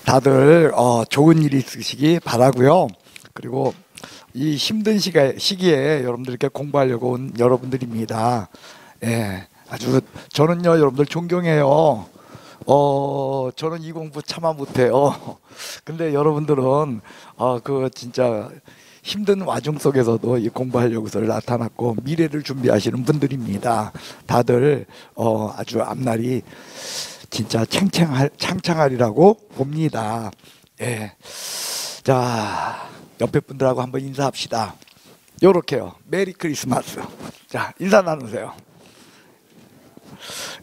다들 좋은 일 있으시기 바라고요. 그리고 이 힘든 시기에 여러분들께 공부하려고 온 여러분들입니다. 예, 아주 저는요 여러분들 존경해요. 저는 이 공부 차마 못해요. 근데 여러분들은 그 진짜 힘든 와중 속에서도 이 공부하려고서 나타났고 미래를 준비하시는 분들입니다. 다들 아주 앞날이 진짜 창창하리라고 봅니다. 예. 자, 옆에 분들하고 한번 인사합시다. 요렇게요. 메리 크리스마스. 자, 인사 나누세요.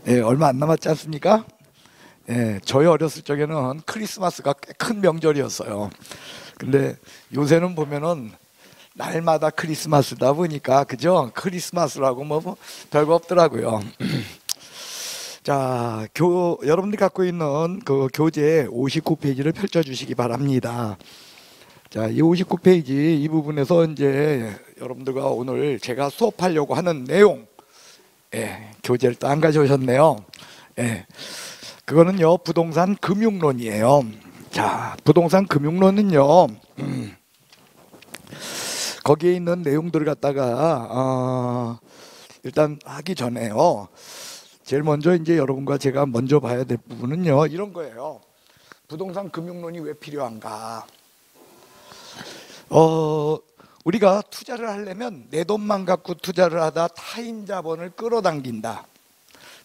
예, 얼마 안 남았지 않습니까? 예, 저희 어렸을 적에는 크리스마스가 꽤 큰 명절이었어요. 근데 요새는 보면은 날마다 크리스마스다 보니까 그죠? 크리스마스라고 뭐 별거 없더라고요. 자, 여러분들이 갖고 있는 그 교재 59페이지를 펼쳐주시기 바랍니다. 자, 이 59페이지 이 부분에서 이제 여러분들과 오늘 제가 수업하려고 하는 내용, 예, 교재를 또 안 가져오셨네요. 예, 그거는요 부동산 금융론이에요. 자, 부동산 금융론은요 거기에 있는 내용들을 갖다가 일단 하기 전에요. 제일 먼저 이제 여러분과 제가 먼저 봐야 될 부분은요 이런 거예요. 부동산 금융론이 왜 필요한가? 우리가 투자를 하려면 내 돈만 갖고 투자를 하다 타인 자본을 끌어당긴다.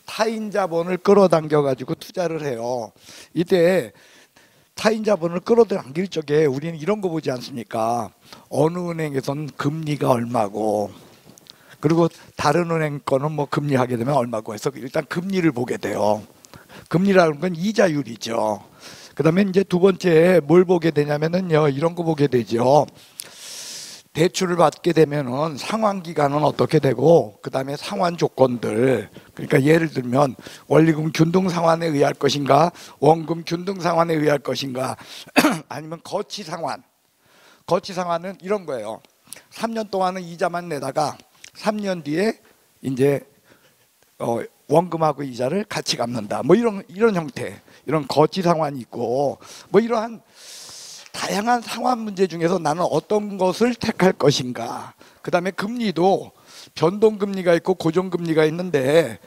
타인 자본을 끌어당겨 가지고 투자를 해요. 이때 타인 자본을 끌어당길 적에 우리는 이런 거 보지 않습니까? 어느 은행에선 금리가 얼마고, 그리고 다른 은행 거는 뭐 금리 하게 되면 얼마고 해서 일단 금리를 보게 돼요. 금리라는 건 이자율이죠. 그 다음에 이제 두 번째 뭘 보게 되냐면은요, 이런 거 보게 되죠. 대출을 받게 되면은 상환 기간은 어떻게 되고, 그 다음에 상환 조건들. 그러니까 예를 들면 원리금 균등 상환에 의할 것인가, 원금 균등 상환에 의할 것인가, 아니면 거치 상환. 거치 상환은 이런 거예요. 3년 동안은 이자만 내다가 3년 뒤에 이제 원금하고 이자를 같이 갚는다. 뭐 이런 형태, 이런 거치 상환이 있고, 뭐 이러한 다양한 상환 문제 중에서 나는 어떤 것을 택할 것인가. 그 다음에 금리도 변동금리가 있고 고정금리가 있는데,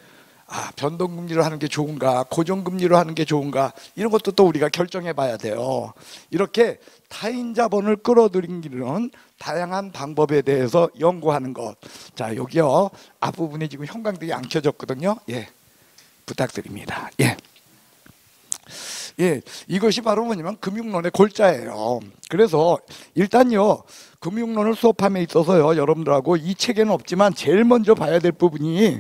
변동금리로 하는 게 좋은가, 고정금리로 하는 게 좋은가, 이런 것도 또 우리가 결정해 봐야 돼요. 이렇게 타인 자본을 끌어들이는 다양한 방법에 대해서 연구하는 것. 자, 여기요 앞부분에 지금 형광등이 안 켜졌거든요. 예, 부탁드립니다. 예. 예, 이것이 바로 뭐냐면 금융론의 골자예요. 그래서 일단요 금융론을 수업함에 있어서요 여러분들하고 이 책에는 없지만 제일 먼저 봐야 될 부분이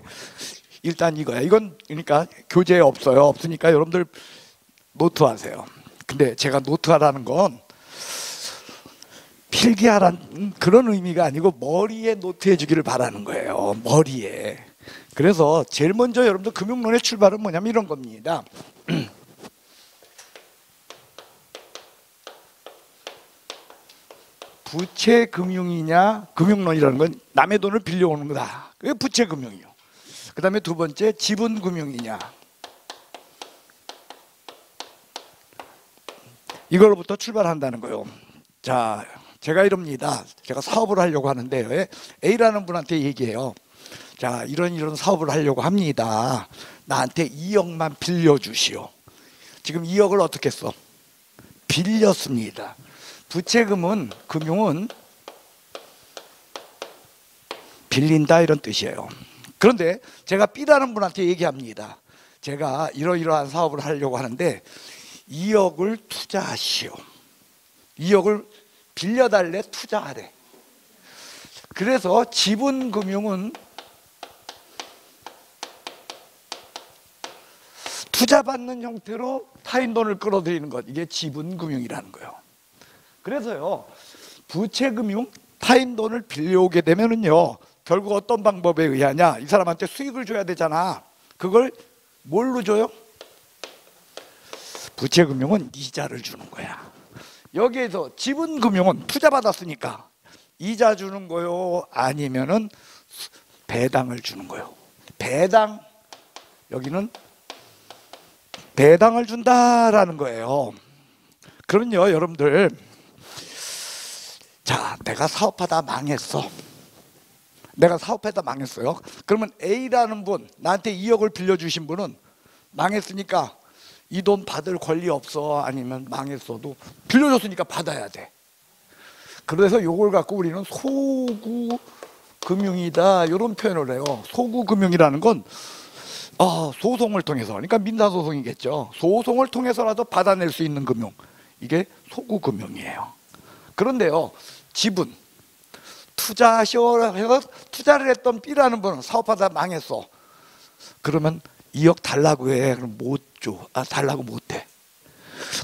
일단 이거야. 이건 그러니까 교재에 없어요. 없으니까 여러분들 노트하세요. 근데 제가 노트하라는 건 필기하라는 그런 의미가 아니고 머리에 노트해 주기를 바라는 거예요. 머리에. 그래서 제일 먼저 여러분들 금융론의 출발은 뭐냐면 이런 겁니다. 부채 금융이냐, 금융론이라는 건 남의 돈을 빌려오는 거다. 그게 부채 금융이요. 그 다음에 두 번째 지분 금융이냐, 이걸로부터 출발한다는 거예요. 자, 제가 이럽니다. 제가 사업을 하려고 하는데 A라는 분한테 얘기해요. 자, 이런 사업을 하려고 합니다. 나한테 2억만 빌려주시오. 지금 2억을 어떻게 써? 빌렸습니다. 부채금은, 금융은 빌린다 이런 뜻이에요. 그런데 제가 B라는 분한테 얘기합니다. 제가 이러이러한 사업을 하려고 하는데 2억을 투자하시오. 2억을 빌려달래, 투자하래. 그래서 지분금융은 투자받는 형태로 타인 돈을 끌어들이는 것, 이게 지분금융이라는 거예요. 그래서요 부채금융, 타인 돈을 빌려오게 되면은요 결국 어떤 방법에 의하냐, 이 사람한테 수익을 줘야 되잖아. 그걸 뭘로 줘요? 부채금융은 이자를 주는 거야. 여기에서 지분금융은 투자받았으니까 이자 주는 거요, 아니면은 배당을 주는 거요. 배당, 여기는 배당을 준다라는 거예요. 그럼요, 여러분들. 자, 내가 사업하다 망했어. 내가 사업하다 망했어요. 그러면 A라는 분, 나한테 2억을 빌려주신 분은 망했으니까 이 돈 받을 권리 없어. 아니면 망했어도 빌려줬으니까 받아야 돼. 그래서 요걸 갖고 우리는 소구금융이다 이런 표현을 해요. 소구금융이라는 건 소송을 통해서, 그러니까 민사소송이겠죠. 소송을 통해서라도 받아낼 수 있는 금융, 이게 소구금융이에요. 그런데요, 지분, 투자를 했던 B라는 분은 사업하다 망했어. 그러면 2억 달라고 해. 그럼 못 줘. 달라고 못 해.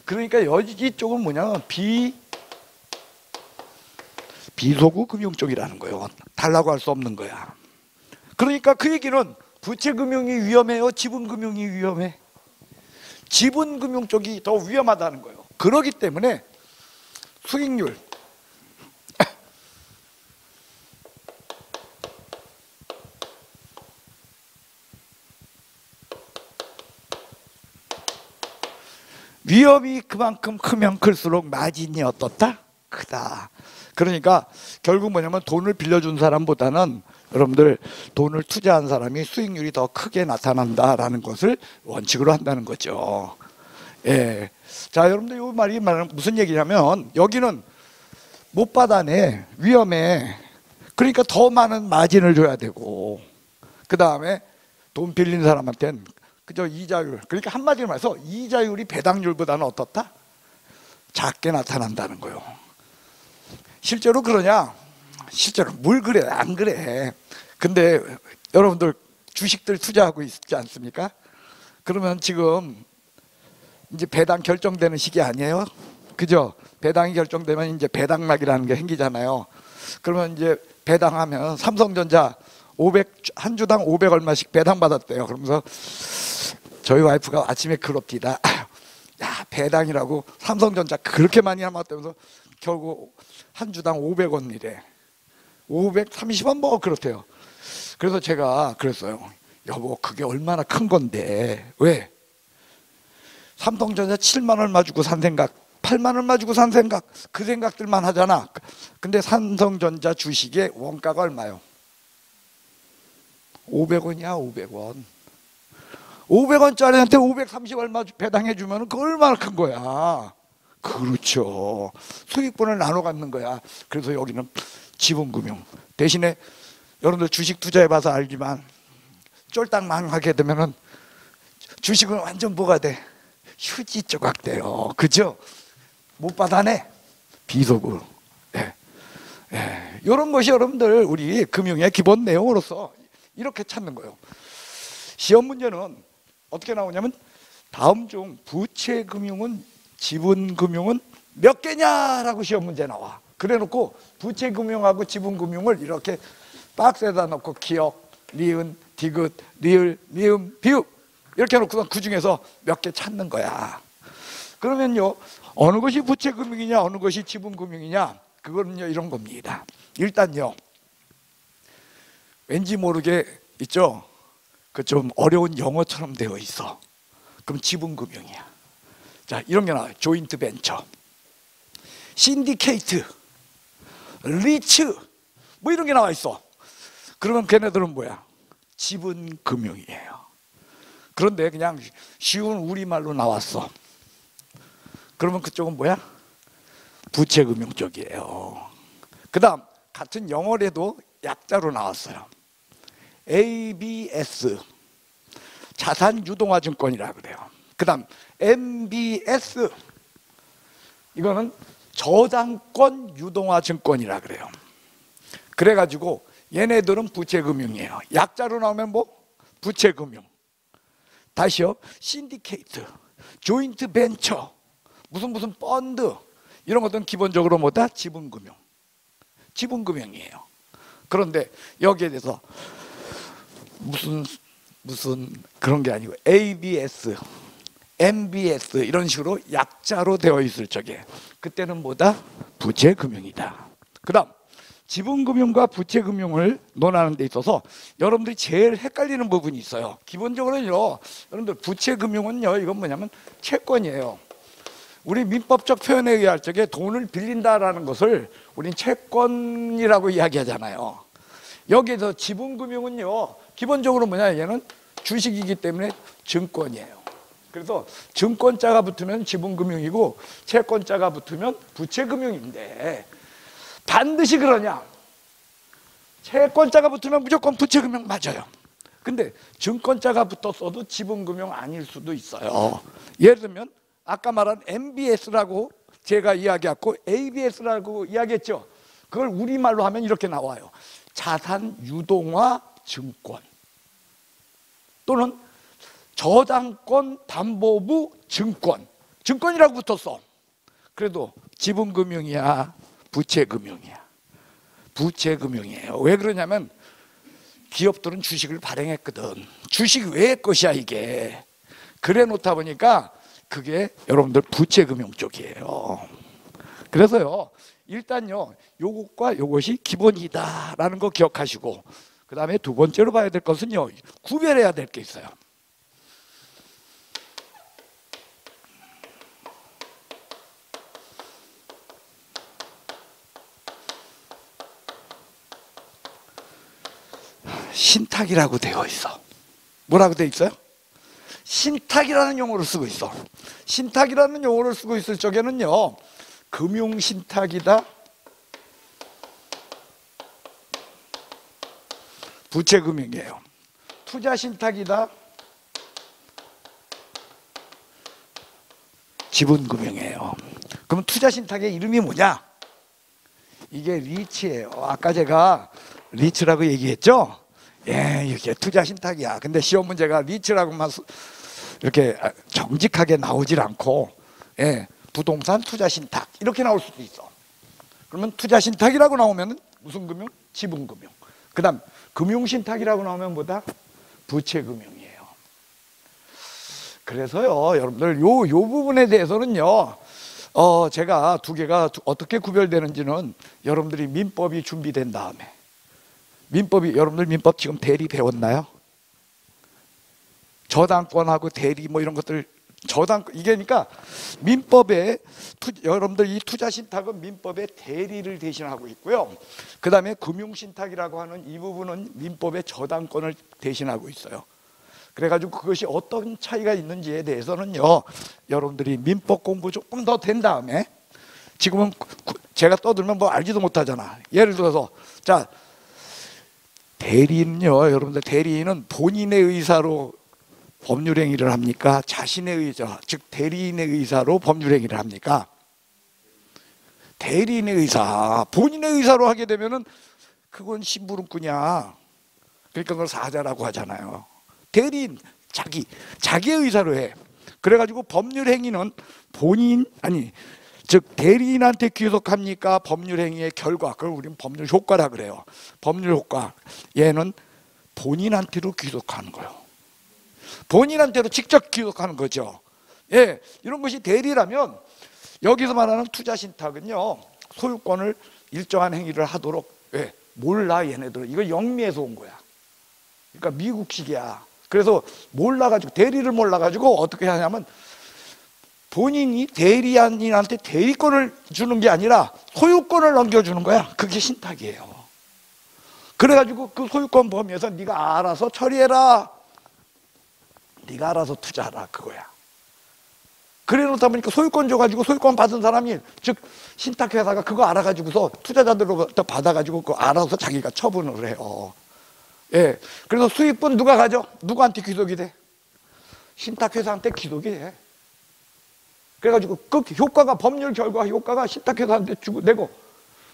그러니까 여기 쪽은 뭐냐면 비소구 금융 쪽이라는 거예요. 달라고 할 수 없는 거야. 그러니까 그 얘기는 부채금융이 위험해요? 지분금융이 위험해? 지분금융 쪽이 더 위험하다는 거예요. 그렇기 때문에 수익률, 위험이 그만큼 크면 클수록 마진이 어떻다? 크다. 그러니까 결국 뭐냐면 돈을 빌려준 사람보다는 여러분들 돈을 투자한 사람이 수익률이 더 크게 나타난다라는 것을 원칙으로 한다는 거죠. 예. 자, 여러분들 이 말이 무슨 얘기냐면 여기는 못 받아내, 위험해. 그러니까 더 많은 마진을 줘야 되고, 그 다음에 돈 빌린 사람한테는 그저 이자율, 그러니까 한마디로 말해서 이자율이 배당률보다는 어떻다? 작게 나타난다는 거예요. 실제로 그러냐? 실제로 뭘 그래? 안 그래. 근데 여러분들 주식들 투자하고 있지 않습니까? 그러면 지금 이제 배당 결정되는 시기 아니에요? 그죠? 배당이 결정되면 이제 배당락이라는 게 생기잖아요. 그러면 이제 배당하면 삼성전자 한 주당 500 얼마씩 배당 받았대요. 그러면서 저희 와이프가 아침에 그럽디다. 야, 배당이라고 삼성전자 그렇게 많이 남았다면서 결국 한 주당 500원이래. 530원 뭐 그렇대요. 그래서 제가 그랬어요. 여보, 그게 얼마나 큰 건데. 왜? 삼성전자 7만 얼마 주고 산 생각, 8만 얼마 주고 산 생각, 그 생각들만 하잖아. 근데 삼성전자 주식의 원가가 얼마요? 500원이야, 500원. 500원짜리한테 530 얼마 배당해 주면 그 얼마나 큰 거야. 그렇죠. 수익분을 나눠 갖는 거야. 그래서 여기는 지분금융. 대신에 여러분들 주식 투자해 봐서 알지만 쫄딱 망하게 되면은 주식은 완전 뭐가 돼? 휴지 조각 돼요. 그죠? 못 받아내. 비속으로. 예. 예. 이런 것이 여러분들 우리 금융의 기본 내용으로서 이렇게 찾는 거예요. 시험 문제는 어떻게 나오냐면 다음 중 부채금융은 지분금융은 몇 개냐라고 시험 문제 나와. 그래놓고 부채금융하고 지분금융을 이렇게 박스에다 넣고 기억, 리은, 디귿, 리을, 미음, 비읍 이렇게 놓고서 그 중에서 몇 개 찾는 거야. 그러면요, 어느 것이 부채금융이냐 어느 것이 지분금융이냐, 그거는요 이런 겁니다. 일단요, 왠지 모르게 있죠, 그 좀 어려운 영어처럼 되어 있어. 그럼 지분금융이야. 자, 이런 게 나와요. 조인트 벤처, 신디케이트, 리츠 뭐 이런 게 나와 있어. 그러면 걔네들은 뭐야? 지분금융이에요. 그런데 그냥 쉬운 우리말로 나왔어. 그러면 그쪽은 뭐야? 부채금융 쪽이에요. 그 다음 같은 영어에도 약자로 나왔어요. ABS, 자산유동화증권이라 그래요. 그 다음 MBS, 이거는 저당권 유동화증권이라 그래요. 그래가지고 얘네들은 부채금융이에요. 약자로 나오면 뭐? 부채금융. 다시요, 신디케이트, 조인트 벤처, 무슨 펀드, 이런 것들은 기본적으로 뭐다? 지분금융. 지분금융이에요. 그런데 여기에 대해서 무슨 그런 게 아니고 ABS, MBS 이런 식으로 약자로 되어 있을 적에 그때는 뭐다? 부채금융이다. 그 다음 지분금융과 부채금융을 논하는 데 있어서 여러분들이 제일 헷갈리는 부분이 있어요. 기본적으로는요, 여러분들 부채금융은요, 이건 뭐냐면 채권이에요. 우리 민법적 표현에 의할 적에 돈을 빌린다라는 것을 우린 채권이라고 이야기하잖아요. 여기에서 지분금융은요, 기본적으로 뭐냐, 얘는 주식이기 때문에 증권이에요. 그래서 증권자가 붙으면 지분금융이고 채권자가 붙으면 부채금융인데, 반드시 그러냐? 채권자가 붙으면 무조건 부채금융 맞아요. 근데 증권자가 붙었어도 지분금융 아닐 수도 있어요. 예를 들면 아까 말한 MBS라고 제가 이야기했고 ABS라고 이야기했죠. 그걸 우리말로 하면 이렇게 나와요. 자산 유동화 증권 또는 저당권 담보부 증권. 증권이라고 붙었어. 그래도 지분금융이야, 부채금융이야? 부채금융이에요. 왜 그러냐면 기업들은 주식을 발행했거든. 주식 외의 것이야 이게. 그래 놓다 보니까 그게 여러분들 부채금융 쪽이에요. 그래서요, 일단요, 요것과 요것이 기본이다라는 거 기억하시고, 그 다음에 두 번째로 봐야 될 것은요, 구별해야 될 게 있어요. 신탁이라고 되어 있어. 뭐라고 되어 있어요? 신탁이라는 용어를 쓰고 있어. 신탁이라는 용어를 쓰고 있을 적에는요, 금융신탁이다, 부채금융이에요. 투자신탁이다, 지분금융이에요. 그럼 투자신탁의 이름이 뭐냐? 이게 리츠예요. 아까 제가 리츠라고 얘기했죠? 예, 이게 투자신탁이야. 근데 시험 문제가 리츠라고만 이렇게 정직하게 나오질 않고, 예, 부동산 투자신탁 이렇게 나올 수도 있어. 그러면 투자신탁이라고 나오면 무슨 금융? 지분금융. 그 다음 금융신탁이라고 나오면 뭐다? 부채금융이에요. 그래서요, 여러분들 요 부분에 대해서는요, 제가 두 개가 어떻게 구별되는지는 여러분들이 민법이 준비된 다음에, 여러분들 민법 지금 대리 배웠나요? 저당권하고 대리 뭐 이런 것들, 이게 그러니까 민법에 여러분들 이 투자신탁은 민법의 대리를 대신하고 있고요. 그 다음에 금융신탁이라고 하는 이 부분은 민법의 저당권을 대신하고 있어요. 그래가지고 그것이 어떤 차이가 있는지에 대해서는요, 여러분들이 민법 공부 조금 더 된 다음에, 지금은 제가 떠들면 뭐 알지도 못하잖아. 예를 들어서, 자, 대리인은요, 여러분들 대리인은 본인의 의사로 법률행위를 합니까? 자신의 의사, 즉 대리인의 의사로 법률행위를 합니까? 대리인의 의사, 본인의 의사로 하게 되면은 그건 심부름꾼이야. 그러니까 그걸 사자라고 하잖아요. 대리인, 자기의 의사로 해. 그래가지고 법률행위는 즉 대리인한테 귀속합니까? 법률행위의 결과, 그걸 우리는 법률효과라 그래요. 법률효과, 얘는 본인한테로 귀속하는 거예요. 본인한테로 직접 귀속하는 거죠. 예, 이런 것이 대리라면, 여기서 말하는 투자신탁은요, 소유권을 일정한 행위를 하도록, 예, 몰라 얘네들은. 이거 영미에서 온 거야. 그러니까 미국식이야. 그래서 몰라가지고, 대리를 몰라가지고 어떻게 하냐면, 본인이 대리인한테 대리권을 주는 게 아니라 소유권을 넘겨주는 거야. 그게 신탁이에요. 그래가지고 그 소유권 범위에서 네가 알아서 처리해라, 네가 알아서 투자하라, 그거야. 그래 놓다 보니까 소유권 줘가지고 소유권 받은 사람이, 즉 신탁회사가 그거 알아가지고서 투자자들로부터 받아가지고 그거 알아서 자기가 처분을 해요. 예, 그래서 수익분 누가 가져? 누구한테 귀속이 돼? 신탁회사한테 귀속이 돼. 그래가지고 그 효과가, 법률 결과 효과가 신탁회사한테 주고 내고,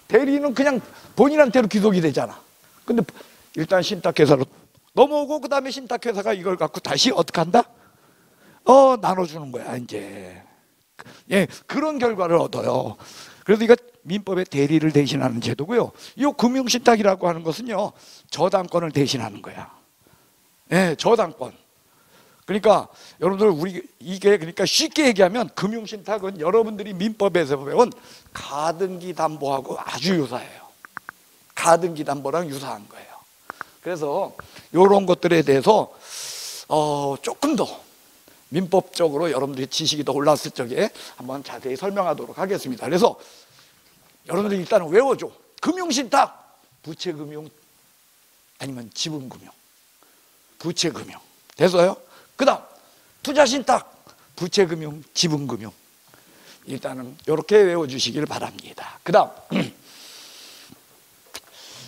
대리인은 그냥 본인한테로 귀속이 되잖아. 근데 일단 신탁회사로 넘어오고, 그 다음에 신탁회사가 이걸 갖고 다시 어떻게 한다? 나눠주는 거야 이제. 예, 그런 결과를 얻어요. 그래서 이거 민법의 대리를 대신하는 제도고요. 이 금융신탁이라고 하는 것은요, 저당권을 대신하는 거야. 예, 저당권. 그러니까 여러분들 이게 그러니까 쉽게 얘기하면 금융신탁은 여러분들이 민법에서 배운 가등기 담보하고 아주 유사해요. 가등기 담보랑 유사한 거예요. 그래서 이런 것들에 대해서 조금 더 민법적으로 여러분들이 지식이 더 올랐을 적에 한번 자세히 설명하도록 하겠습니다. 그래서 여러분들이 일단은 외워줘. 금융신탁, 부채금융 아니면 지분금융, 부채금융 됐어요? 그 다음 투자신탁, 부채금융, 지분금융. 일단은 이렇게 외워주시길 바랍니다. 그 다음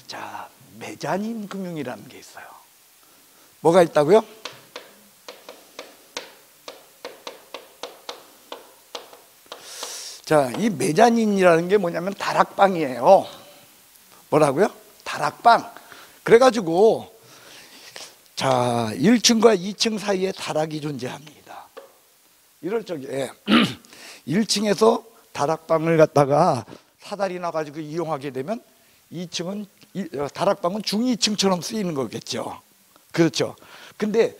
자, 메자닌 금융이라는 게 있어요. 뭐가 있다고요? 자, 이 메자닌이라는 게 뭐냐면 다락방이에요. 뭐라고요? 다락방. 그래가지고 자, 1층과 2층 사이에 다락이 존재합니다. 이럴 적에 1층에서 다락방을 갖다가 사다리 나가지고 이용하게 되면 2층은 다락방은 중2층처럼 쓰이는 거겠죠. 그렇죠. 근데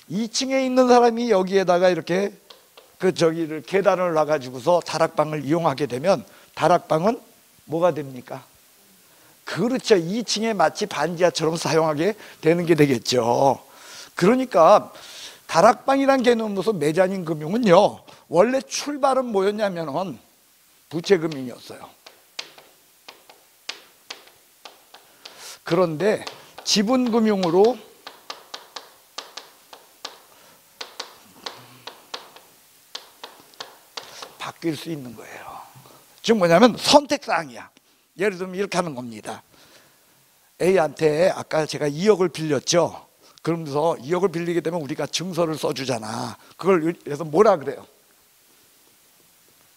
2층에 있는 사람이 여기에다가 이렇게 저기를 계단을 놔가지고서 다락방을 이용하게 되면 다락방은 뭐가 됩니까? 그렇죠. 2층에 마치 반지하처럼 사용하게 되는 게 되겠죠. 그러니까 다락방이란 개념으로서 메자닌 금융은요, 원래 출발은 뭐였냐면은 부채금융이었어요. 그런데 지분금융으로 바뀔 수 있는 거예요. 즉 뭐냐면 선택사항이야. 예를 들면 이렇게 하는 겁니다. A한테 아까 제가 2억을 빌렸죠. 그러면서 2억을 빌리게 되면 우리가 증서를 써주잖아. 그걸 그래서 뭐라 그래요?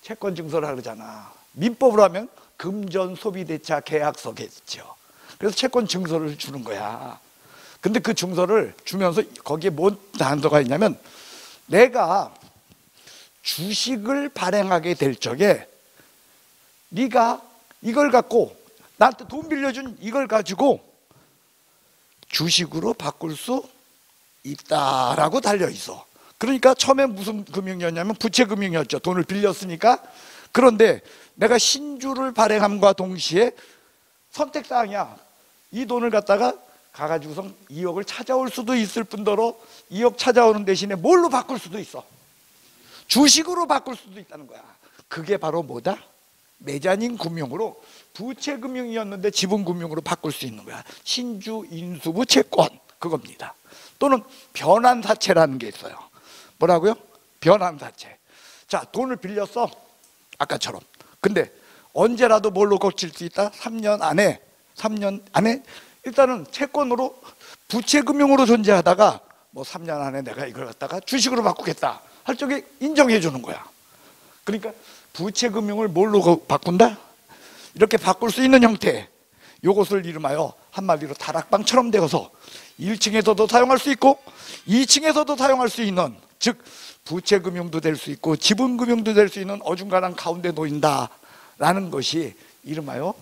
채권 증서라 그러잖아. 민법으로 하면 금전소비대차 계약서겠죠. 그래서 채권 증서를 주는 거야. 근데 그 증서를 주면서 거기에 뭔 단서가 있냐면 내가 주식을 발행하게 될 적에 네가 이걸 갖고 나한테 돈 빌려준 이걸 가지고 주식으로 바꿀 수 있다라고 달려있어. 그러니까 처음에 무슨 금융이었냐면 부채금융이었죠. 돈을 빌렸으니까. 그런데 내가 신주를 발행함과 동시에 선택사항이야. 이 돈을 갖다가 가가지고서 2억을 찾아올 수도 있을 뿐더러 2억 찾아오는 대신에 뭘로 바꿀 수도 있어. 주식으로 바꿀 수도 있다는 거야. 그게 바로 뭐다? 메자닌 금융으로 부채금융이었는데 지분금융으로 바꿀 수 있는 거야. 신주 인수부 채권 그겁니다. 또는 변환사채라는 게 있어요. 뭐라고요? 변환사채. 자, 돈을 빌렸어. 아까처럼. 근데 언제라도 뭘로 고칠 수 있다? 3년 안에 일단은 채권으로 부채금융으로 존재하다가 뭐 3년 안에 내가 이걸 갖다가 주식으로 바꾸겠다 할 적에 인정해 주는 거야. 그러니까 부채금융을 뭘로 바꾼다? 이렇게 바꿀 수 있는 형태. 요것을 이름하여 한마디로 다락방처럼 되어서 1층에서도 사용할 수 있고 2층에서도 사용할 수 있는, 즉 부채금융도 될 수 있고 지분금융도 될 수 있는 어중간한 가운데 놓인다라는 것이 이름하여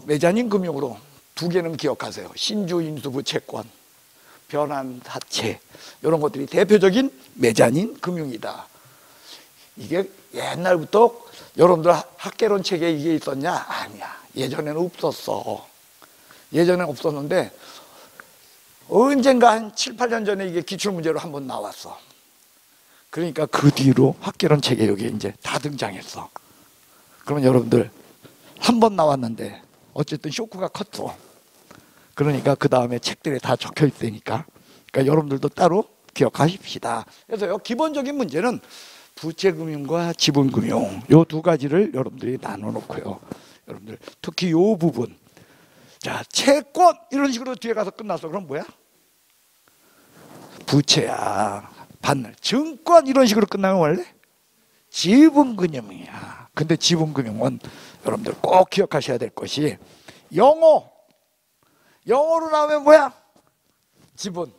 메자닌 금융으로 두 개는 기억하세요. 신주인수부 채권, 변환사채, 이런 것들이 대표적인 메자닌 금융이다. 이게 옛날부터 여러분들 학개론 책에 이게 있었냐? 아니야. 예전에는 없었어. 예전에는 없었는데 언젠가 한 7, 8년 전에 이게 기출문제로 한번 나왔어. 그러니까 그 뒤로 학개론 책에 여기 이제 다 등장했어. 그러면 여러분들 한 번 나왔는데 어쨌든 쇼크가 컸어. 그러니까 그 다음에 책들에 다 적혀 있으니까. 그러니까 여러분들도 따로 기억하십시다. 그래서요, 기본적인 문제는 부채금융과 지분금융 요 두 가지를 여러분들이 나눠 놓고요. 여러분들 특히 요 부분, 자, 채권 이런 식으로 뒤에 가서 끝났어. 그럼 뭐야? 부채야. 받는 증권 이런 식으로 끝나면 원래 지분금융이야. 근데 지분금융은 여러분들 꼭 기억하셔야 될 것이 영어로 나오면 뭐야? 지분.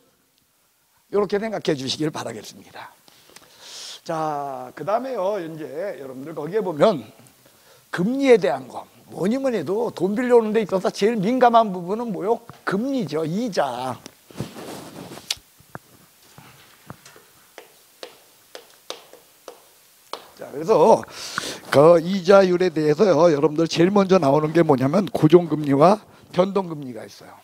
이렇게 생각해 주시길 바라겠습니다. 자, 그 다음에요, 이제 여러분들 거기에 보면 금리에 대한 거, 뭐니 해도 돈 빌려오는 데 있어서 제일 민감한 부분은 뭐요? 금리죠. 이자. 자, 그래서 그 이자율에 대해서요, 여러분들 제일 먼저 나오는 게 뭐냐면 고정금리와 변동금리가 있어요.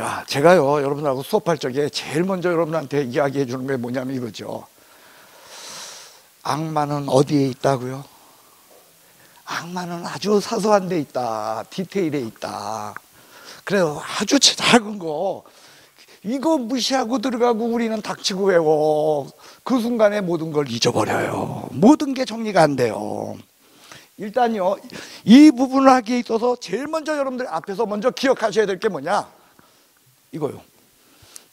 자, 제가요, 여러분하고 수업할 적에 제일 먼저 여러분한테 이야기해 주는 게 뭐냐면 이거죠. 악마는 어디에 있다고요? 악마는 아주 사소한 데 있다. 디테일에 있다. 그래요. 아주 작은 거. 이거 무시하고 들어가고 우리는 닥치고 외워. 그 순간에 모든 걸 잊어버려요. 모든 게 정리가 안 돼요. 일단요, 이 부분을 하기에 있어서 제일 먼저 여러분들 앞에서 먼저 기억하셔야 될 게 뭐냐? 이거요.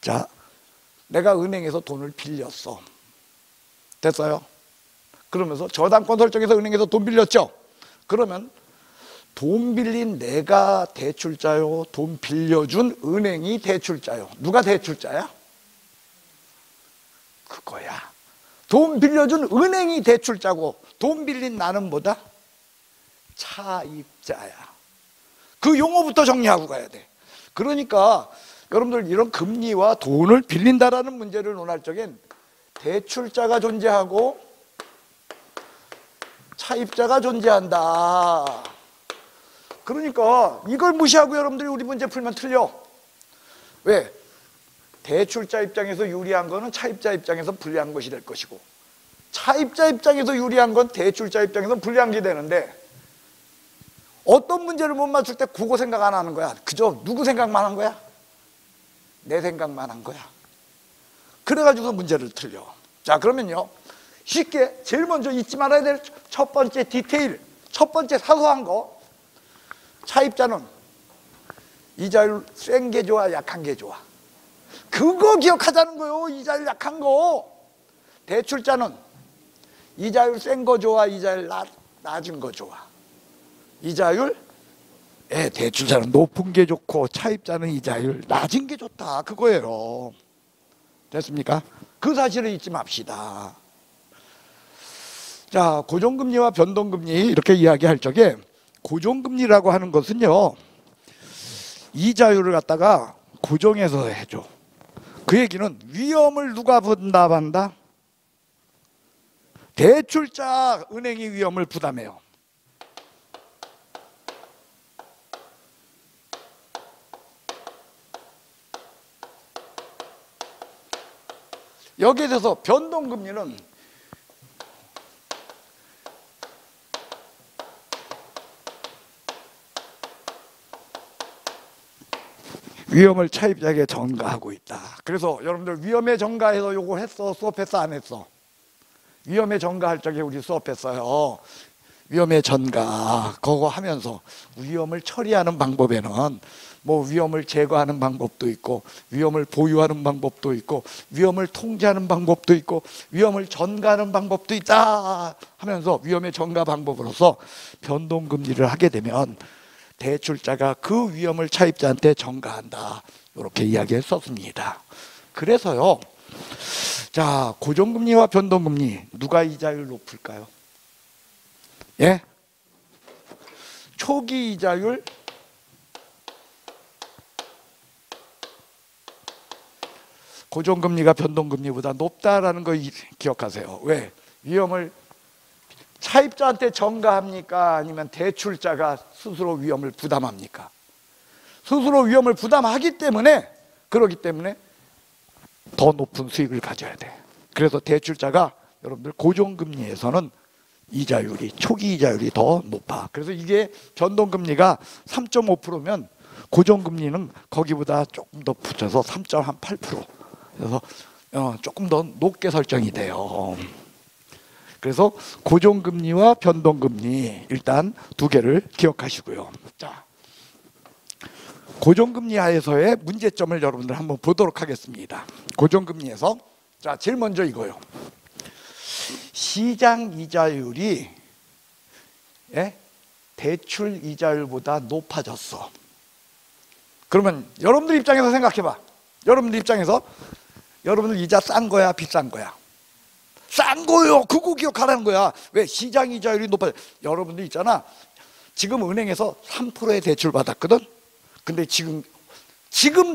자, 내가 은행에서 돈을 빌렸어. 됐어요? 그러면서 저당권 설정해서 은행에서 돈 빌렸죠? 그러면 돈 빌린 내가 대출자요? 돈 빌려준 은행이 대출자요? 누가 대출자야? 그거야. 돈 빌려준 은행이 대출자고 돈 빌린 나는 뭐다? 차입자야. 그 용어부터 정리하고 가야 돼. 그러니까 여러분들 이런 금리와 돈을 빌린다라는 문제를 논할 적엔 대출자가 존재하고 차입자가 존재한다. 그러니까 이걸 무시하고 여러분들이 우리 문제 풀면 틀려. 왜? 대출자 입장에서 유리한 거는 차입자 입장에서 불리한 것이 될 것이고, 차입자 입장에서 유리한 건 대출자 입장에서 불리한 게 되는데, 어떤 문제를 못 맞출 때 그거 생각 안 하는 거야. 그저 누구 생각만 한 거야? 내 생각만 한 거야. 그래가지고 문제를 틀려. 자, 그러면요, 쉽게 제일 먼저 잊지 말아야 될 첫 번째 디테일, 첫 번째 사소한 거, 차입자는 이자율 센 게 좋아, 약한 게 좋아? 그거 기억하자는 거예요. 이자율 약한 거. 대출자는 이자율 센 거 좋아, 이자율 낮은 거 좋아? 이자율, 대출자는 높은 게 좋고 차입자는 이자율 낮은 게 좋다, 그거예요. 됐습니까? 그 사실을 잊지 맙시다. 자, 고정금리와 변동금리 이렇게 이야기할 적에, 고정금리라고 하는 것은요, 이자율을 갖다가 고정해서 해줘. 그 얘기는 위험을 누가 분담한다? 대출자 은행이 위험을 부담해요. 여기에 대해서 변동금리는 위험을 차입자에게 전가하고 있다. 그래서 여러분들 위험에 전가해서 요거 했어? 수업했어? 안 했어? 위험에 전가할 적에 우리 수업했어요. 위험에 전가 그거 하면서 위험을 처리하는 방법에는 뭐 위험을 제거하는 방법도 있고, 위험을 보유하는 방법도 있고, 위험을 통제하는 방법도 있고, 위험을 전가하는 방법도 있다 하면서 위험의 전가 방법으로서 변동금리를 하게 되면 대출자가 그 위험을 차입자한테 전가한다, 이렇게 이야기했었습니다. 그래서요, 자, 고정금리와 변동금리 누가 이자율 높을까요? 예? 초기 이자율 고정금리가 변동금리보다 높다라는 거 기억하세요. 왜? 위험을 차입자한테 전가합니까? 아니면 대출자가 스스로 위험을 부담합니까? 스스로 위험을 부담하기 때문에, 그러기 때문에 더 높은 수익을 가져야 돼. 그래서 대출자가 여러분들 고정금리에서는 이자율이, 초기 이자율이 더 높아. 그래서 이게 변동금리가 3.5%면 고정금리는 거기보다 조금 더 붙여서 3.8%. 그래서 조금 더 높게 설정이 돼요. 그래서 고정금리와 변동금리 일단 두 개를 기억하시고요. 자, 고정금리 하에서의 문제점을 여러분들 한번 보도록 하겠습니다. 고정금리에서, 자, 제일 먼저 이거요. 시장 이자율이 대출 이자율보다 높아졌어. 그러면 여러분들 입장에서 생각해봐. 여러분들 입장에서 여러분들 이자 싼 거야, 비싼 거야? 싼 거요. 그거 기억하라는 거야. 왜? 시장 이자율이 높아. 여러분들 있잖아, 지금 은행에서 3%의 대출 받았거든. 근데 지금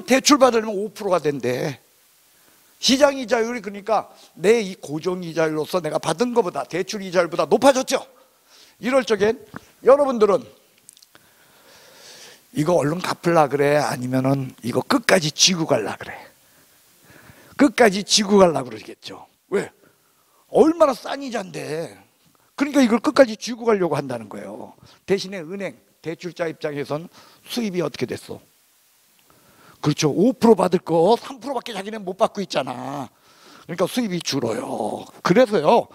대출 받으려면 5%가 된대. 시장 이자율이, 그러니까 내 이 고정 이자율로서 내가 받은 것보다, 대출 이자율보다 높아졌죠. 이럴 적엔 여러분들은 이거 얼른 갚으려 그래? 아니면은 이거 끝까지 쥐고 갈라 그래? 끝까지 쥐고 갈라 그러겠죠. 왜? 얼마나 싼 이자인데. 그러니까 이걸 끝까지 쥐고 가려고 한다는 거예요. 대신에 은행, 대출자 입장에선 수입이 어떻게 됐어? 그렇죠. 5% 받을 거 3%밖에 자기는 못 받고 있잖아. 그러니까 수입이 줄어요. 그래서요,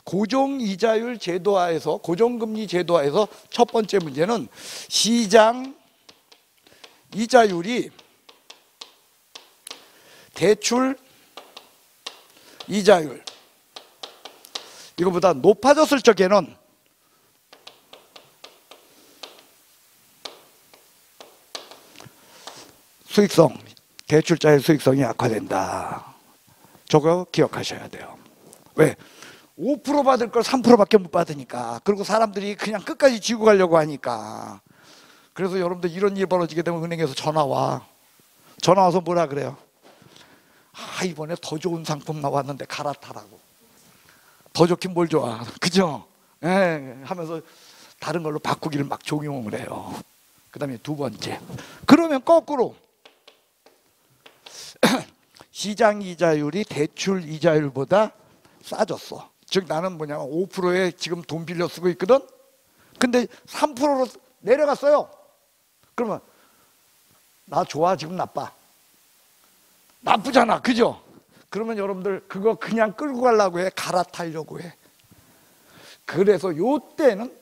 고정이자율 제도화에서, 고정금리 제도화에서 첫 번째 문제는 시장 이자율이 대출 이자율 이거보다 높아졌을 적에는 수익성, 대출자의 수익성이 악화된다. 저거 기억하셔야 돼요. 왜? 5% 받을 걸 3%밖에 못 받으니까. 그리고 사람들이 그냥 끝까지 쥐고 가려고 하니까. 그래서 여러분들 이런 일 벌어지게 되면 은행에서 전화 와서 뭐라 그래요? 아, 이번에 더 좋은 상품 나왔는데 갈아타라고. 더 좋긴 뭘 좋아, 그죠? 예, 하면서 다른 걸로 바꾸기를 막 종용을 해요. 그 다음에 두 번째, 그러면 거꾸로 시장 이자율이 대출 이자율보다 싸졌어. 즉 나는 뭐냐면 5%에 지금 돈 빌려 쓰고 있거든. 근데 3%로 내려갔어요. 그러면 나 좋아, 지금 나빠? 나쁘잖아, 그죠? 그러면 여러분들 그거 그냥 끌고 가려고 해? 갈아타려고 해? 그래서 요때는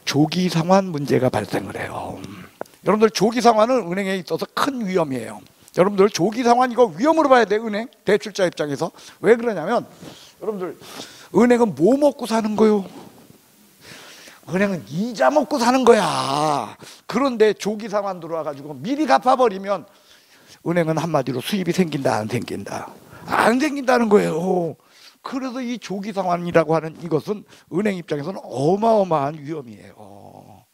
조기 상환 문제가 발생을 해요. 여러분들 조기 상환은 은행에 있어서 큰 위험이에요. 여러분들 조기 상환 이거 위험으로 봐야 돼. 은행 대출자 입장에서. 왜 그러냐면 여러분들 은행은 뭐 먹고 사는 거요? 은행은 이자 먹고 사는 거야. 그런데 조기 상환 들어와가지고 미리 갚아버리면 은행은 한마디로 수입이 생긴다, 안 생긴다? 안 생긴다는 거예요. 그래서 이 조기 상환이라고 하는 이것은 은행 입장에서는 어마어마한 위험이에요.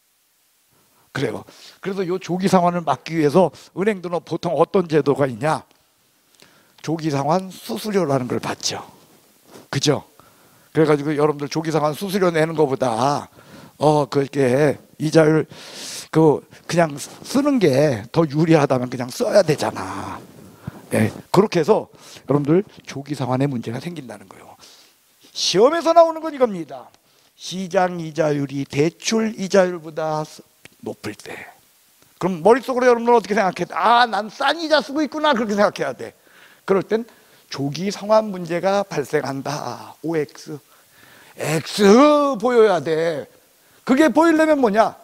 그래요. 그래서 이 조기 상환을 막기 위해서 은행들은 보통 어떤 제도가 있냐? 조기 상환 수수료라는 걸 받죠. 그죠? 그래가지고 여러분들 조기 상환 수수료 내는 것보다 그렇게 이자율 그냥 쓰는 게 더 유리하다면 그냥 써야 되잖아. 네, 그렇게 해서 여러분들 조기 상환에 문제가 생긴다는 거예요. 시험에서 나오는 건 이겁니다. 시장 이자율이 대출 이자율보다 높을 때. 그럼 머릿속으로 여러분들 어떻게 생각해? 아, 난 싼 이자 쓰고 있구나, 그렇게 생각해야 돼. 그럴 땐 조기 상환 문제가 발생한다. OX X 보여야 돼. 그게 보이려면 뭐냐?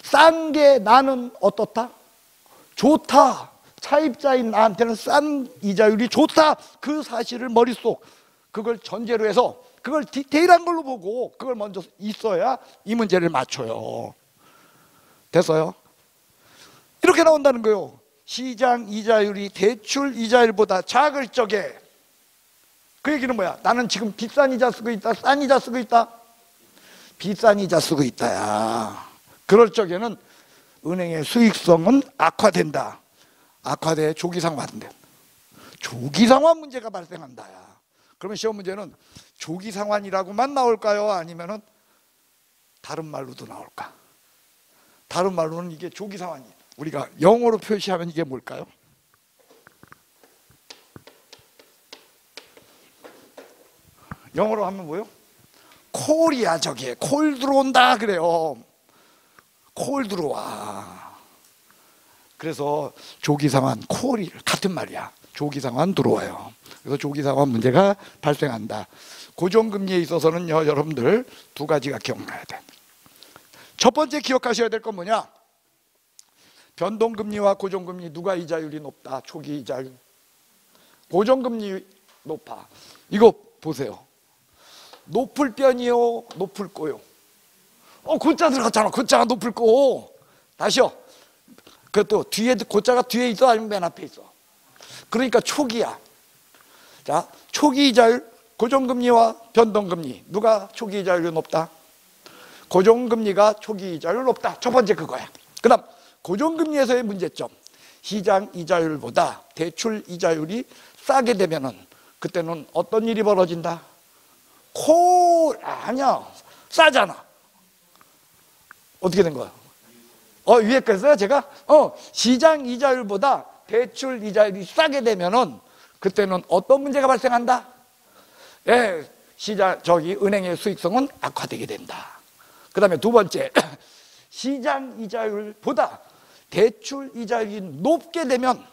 싼 게 나는 어떻다? 좋다. 차입자인 나한테는 싼 이자율이 좋다. 그 사실을 머릿속, 그걸 전제로 해서 그걸 디테일한 걸로 보고 그걸 먼저 있어야 이 문제를 맞춰요. 됐어요? 이렇게 나온다는 거예요. 시장 이자율이 대출 이자율보다 작을 적에. 그 얘기는 뭐야? 나는 지금 비싼 이자 쓰고 있다, 싼 이자 쓰고 있다? 비싼 이자 쓰고 있다야. 그럴 적에는 은행의 수익성은 악화된다. 악화돼 조기 상환돼. 조기 상환 문제가 발생한다야. 그러면 시험 문제는 조기 상환이라고만 나올까요? 아니면은 다른 말로도 나올까? 다른 말로는 이게 조기 상환이, 우리가 영어로 표시하면 이게 뭘까요? 영어로 하면 뭐요? 콜이야. 저게 콜 들어온다 그래요. 콜 들어와. 그래서 조기 상환, 콜이 같은 말이야. 조기 상환 들어와요. 그래서 조기 상환 문제가 발생한다. 고정금리에 있어서는요, 여러분들 두 가지가 기억나야 돼. 첫 번째 기억하셔야 될 건 뭐냐? 변동금리와 고정금리 누가 이자율이 높다? 초기 이자율. 고정금리 높아. 이거 보세요. 높을 편이요, 높을 거요? 고자 들어갔잖아. 고자가 높을 거. 다시요. 그것도 뒤에, 고자가 뒤에 있어, 아니면 맨 앞에 있어? 그러니까 초기야. 자, 초기 이자율, 고정금리와 변동금리 누가 초기 이자율이 높다? 고정금리가 초기 이자율 높다. 첫 번째 그거야. 그 다음 고정금리에서의 문제점. 시장 이자율보다 대출 이자율이 싸게 되면은 그때는 어떤 일이 벌어진다? 아니야, 싸잖아. 어떻게 된 거야? 위에 거였어요 제가? 시장 이자율보다 대출 이자율이 싸게 되면은 그때는 어떤 문제가 발생한다? 예, 은행의 수익성은 악화되게 된다. 그 다음에 두 번째, 시장 이자율보다 대출 이자율이 높게 되면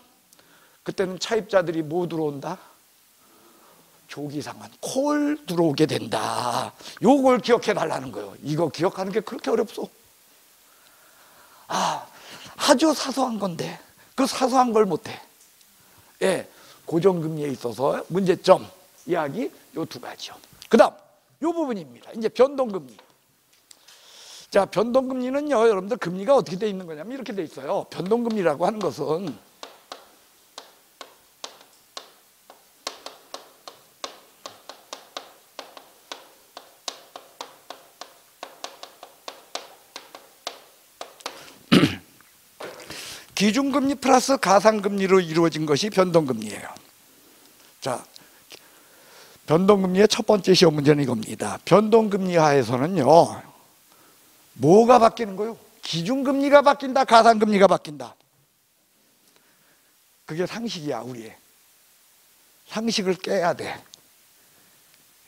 그때는 차입자들이 뭐 들어온다? 조기상환, 콜 들어오게 된다. 요걸 기억해 달라는 거예요. 이거 기억하는 게 그렇게 어렵소? 아주 사소한 건데 그 사소한 걸 못해. 예, 고정금리에 있어서 문제점 이야기 요 두 가지요. 그 다음 요 부분입니다. 이제 변동금리. 자, 변동금리는요, 여러분들 금리가 어떻게 돼 있는 거냐면 이렇게 돼 있어요. 변동금리라고 하는 것은 기준금리 플러스 가상금리로 이루어진 것이 변동금리예요. 자, 변동금리의 첫 번째 시험 문제는 이겁니다. 변동금리 하에서는요, 뭐가 바뀌는 거예요? 기준금리가 바뀐다, 가상금리가 바뀐다. 그게 상식이야, 우리의. 상식을 깨야 돼.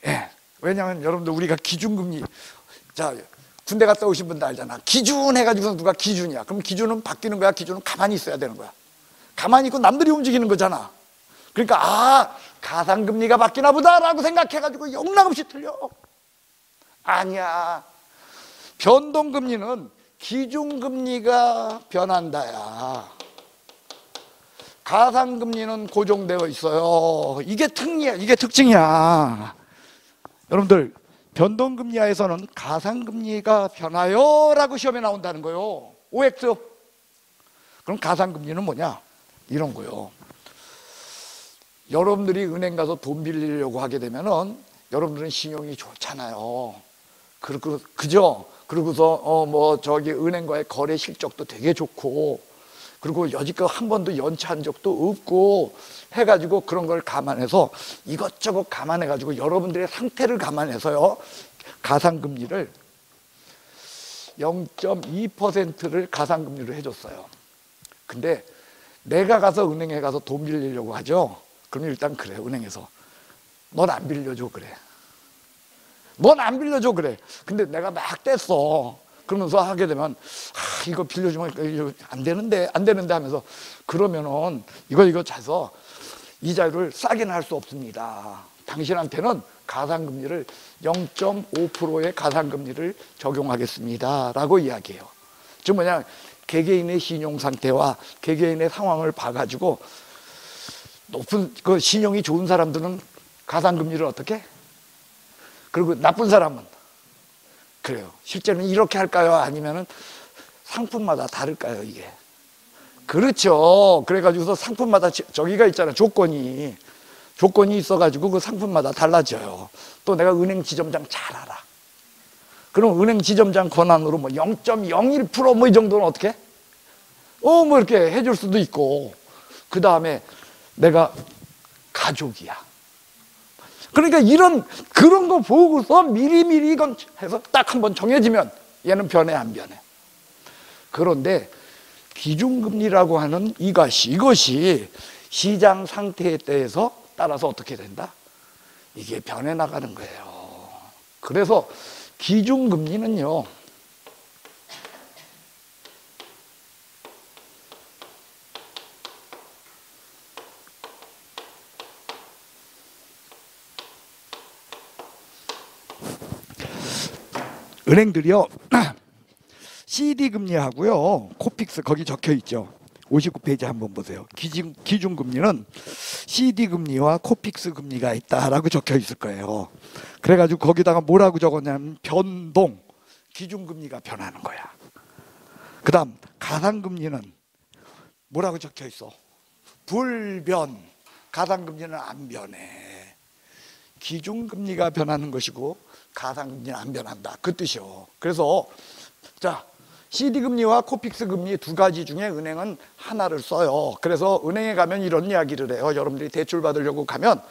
예. 왜냐하면 여러분들 우리가 기준금리, 자, 군대 갔다 오신 분들 알잖아. 기준 해가지고 누가 기준이야. 그럼 기준은 바뀌는 거야? 기준은 가만히 있어야 되는 거야? 가만히 있고 남들이 움직이는 거잖아. 그러니까 가상금리가 바뀌나 보다라고 생각해가지고 영락없이 틀려. 아니야. 변동금리는 기준금리가 변한다야. 가상금리는 고정되어 있어요. 이게 특이야. 이게 특징이야. 여러분들 변동금리하에서는 가상금리가 변하여 라고 시험에 나온다는 거예요. OX. 그럼 가상금리는 뭐냐? 이런 거요. 여러분들이 은행 가서 돈 빌리려고 하게 되면은 여러분들은 신용이 좋잖아요. 그죠? 그러고서 은행과의 거래 실적도 되게 좋고, 그리고 여지껏 한 번도 연체한 적도 없고 해가지고 그런 걸 감안해서 이것저것 감안해가지고 여러분들의 상태를 감안해서요, 가상금리를 0.2%를 가상금리로 해줬어요. 근데 내가 가서 은행에 가서 돈 빌리려고 하죠. 그럼 일단 그래, 은행에서 넌 안 빌려줘 그래. 넌 안 빌려줘 그래. 근데 내가 막 뗐어. 그러면서 하게 되면 이거 빌려주면 이거 안 되는데 하면서, 그러면은 이거 자서 이자율을 싸게는 할 수 없습니다. 당신한테는 가상금리를 0.5%의 가상금리를 적용하겠습니다 라고 이야기해요. 즉 뭐냐, 개개인의 신용상태와 개개인의 상황을 봐가지고 높은 그 신용이 좋은 사람들은 가상금리를 어떻게? 그리고 나쁜 사람은 그래요. 실제로는 이렇게 할까요? 아니면은 상품마다 다를까요, 이게? 그렇죠. 그래가지고서 상품마다 저기가 있잖아요. 조건이 있어가지고 그 상품마다 달라져요. 또 내가 은행 지점장 잘 알아. 그럼 은행 지점장 권한으로 뭐 0.01% 뭐 이 정도는 어떻게? 뭐 이렇게 해줄 수도 있고, 그 다음에 내가 가족이야. 그러니까 그런 거 보고서 미리미리 이건 해서 딱 한번 정해지면 얘는 변해, 안 변해. 그런데 기준금리라고 하는 이것이 시장 상태에 대해서 따라서 어떻게 된다? 이게 변해 나가는 거예요. 그래서 기준금리는요, 은행들이요 CD금리하고요 코픽스 거기 적혀 있죠. 59페이지 한번 보세요. 기준금리는 CD금리와 코픽스 금리가 있다라고 적혀 있을 거예요. 그래가지고 거기다가 뭐라고 적었냐면 변동, 기준금리가 변하는 거야. 그 다음 가상금리는 뭐라고 적혀 있어? 불변, 가상금리는 안 변해. 기준금리가 변하는 것이고 가상금리는 안 변한다, 그 뜻이요. 그래서 자, CD금리와 코픽스금리 두 가지 중에 은행은 하나를 써요. 그래서 은행에 가면 이런 이야기를 해요. 여러분들이 대출 받으려고 가면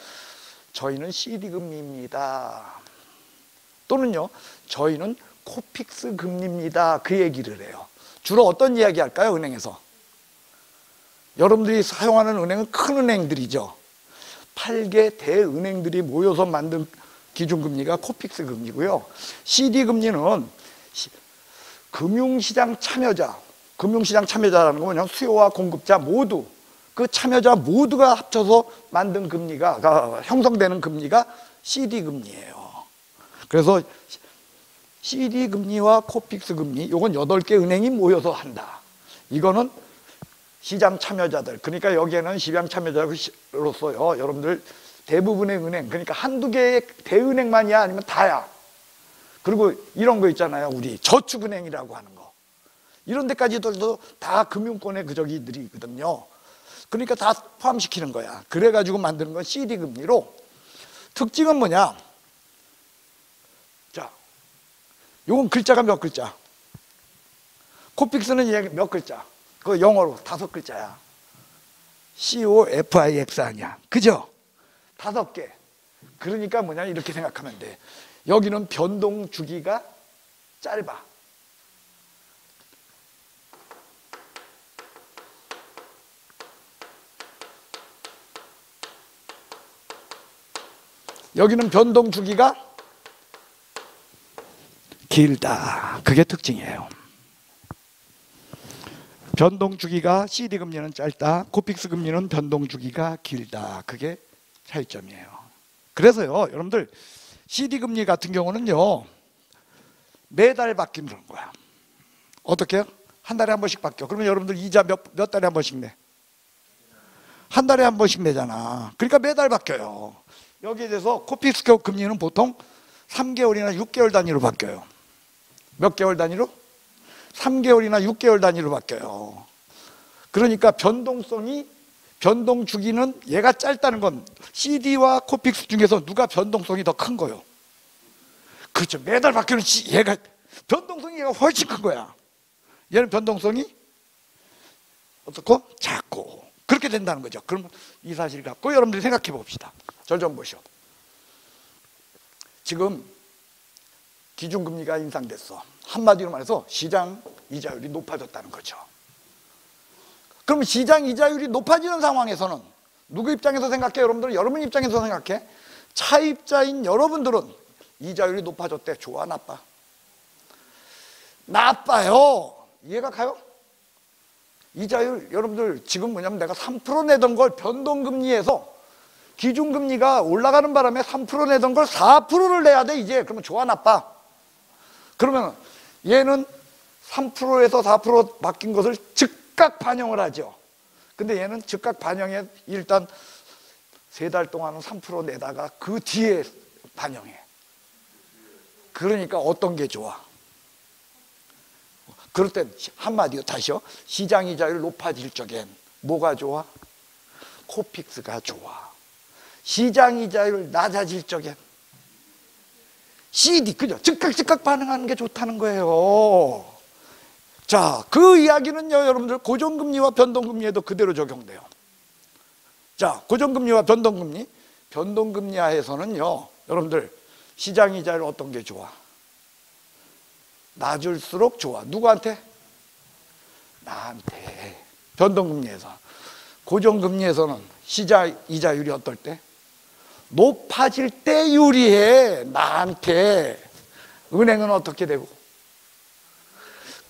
저희는 CD금리입니다, 또는요 저희는 코픽스 금리입니다. 그 얘기를 해요. 주로 어떤 이야기 할까요? 은행에서. 여러분들이 사용하는 은행은 큰 은행들이죠. 8개 대은행들이 모여서 만든 기준금리가 코픽스 금리고요. CD 금리는 금융시장 참여자, 금융시장 참여자라는 건 뭐냐면 수요와 공급자 모두, 그 참여자 모두가 합쳐서 만든 금리가, 형성되는 금리가 CD 금리예요. 그래서 CD 금리와 코픽스 금리, 이건 8개 은행이 모여서 한다. 이거는 시장 참여자들, 그러니까 여기에는 시장 참여자로서요, 여러분들 대부분의 은행, 그러니까 한두 개의 대은행만이야, 아니면 다야. 그리고 이런 거 있잖아요, 우리 저축은행이라고 하는 거, 이런 데까지도 다 금융권의 그저기들이거든요. 그러니까 다 포함시키는 거야. 그래가지고 만드는 건 CD 금리로. 특징은 뭐냐? 자, 요건 글자가 몇 글자? 코픽스는 몇 글자? 그 영어로 5글자야. COFIX 아니야, 그죠? 5개. 그러니까 뭐냐, 이렇게 생각하면 돼. 여기는 변동 주기가 짧아. 여기는 변동 주기가 길다. 그게 특징이에요. 변동 주기가 CD 금리는 짧다. 코픽스 금리는 변동 주기가 길다. 그게 차이점이에요. 그래서요, 여러분들 CD 금리 같은 경우는요, 매달 바뀌는 거야. 어떻게요? 한 달에 한 번씩 바뀌어. 그러면 여러분들 이자 몇 달에 한 번씩 내? 한 달에 한 번씩 내잖아. 그러니까 매달 바뀌어요. 여기에 대해서 코픽스 금리는 보통 3개월이나 6개월 단위로 바뀌어요. 몇 개월 단위로? 3개월이나 6개월 단위로 바뀌어요. 그러니까 변동 주기는 얘가 짧다는 건 CD와 코픽스 중에서 누가 변동성이 더 큰 거예요? 그렇죠. 매달 바뀌는 얘가 변동성이 얘가 훨씬 큰 거야. 얘는 변동성이 어떻고? 작고. 그렇게 된다는 거죠. 그러면 이 사실 갖고 여러분들이 생각해 봅시다. 저 좀 보시오. 지금 기준금리가 인상됐어. 한마디로 말해서 시장 이자율이 높아졌다는 거죠. 그럼 시장 이자율이 높아지는 상황에서는 누구 입장에서 생각해? 여러분들, 여러분 입장에서 생각해. 차입자인 여러분들은 이자율이 높아졌대. 좋아, 나빠? 나빠요. 이해가 가요? 이자율, 여러분들 지금 뭐냐면 내가 3% 내던 걸 변동금리에서 기준금리가 올라가는 바람에 3% 내던 걸 4%를 내야 돼, 이제. 그러면 좋아, 나빠? 그러면 얘는 3%에서 4% 바뀐 것을 즉각 반영을 하죠. 근데 얘는 즉각 반영해. 일단 3달 동안은 3% 내다가 그 뒤에 반영해. 그러니까 어떤 게 좋아? 그럴 땐 한마디로 다시요. 시장 이자율 높아질 적엔 뭐가 좋아? 코픽스가 좋아. 시장 이자율 낮아질 적엔 CD, 그죠? 즉각 반응하는 게 좋다는 거예요. 자, 그 이야기는요, 여러분들 고정금리와 변동금리에도 그대로 적용돼요. 자, 고정금리와 변동금리, 변동금리 하에서는요, 여러분들 시장 이자율 어떤 게 좋아? 낮을수록 좋아. 누구한테? 나한테. 변동금리에서. 고정금리에서는 시장 이자율이 어떨 때? 높아질 때 유리해. 나한테. 은행은 어떻게 되고?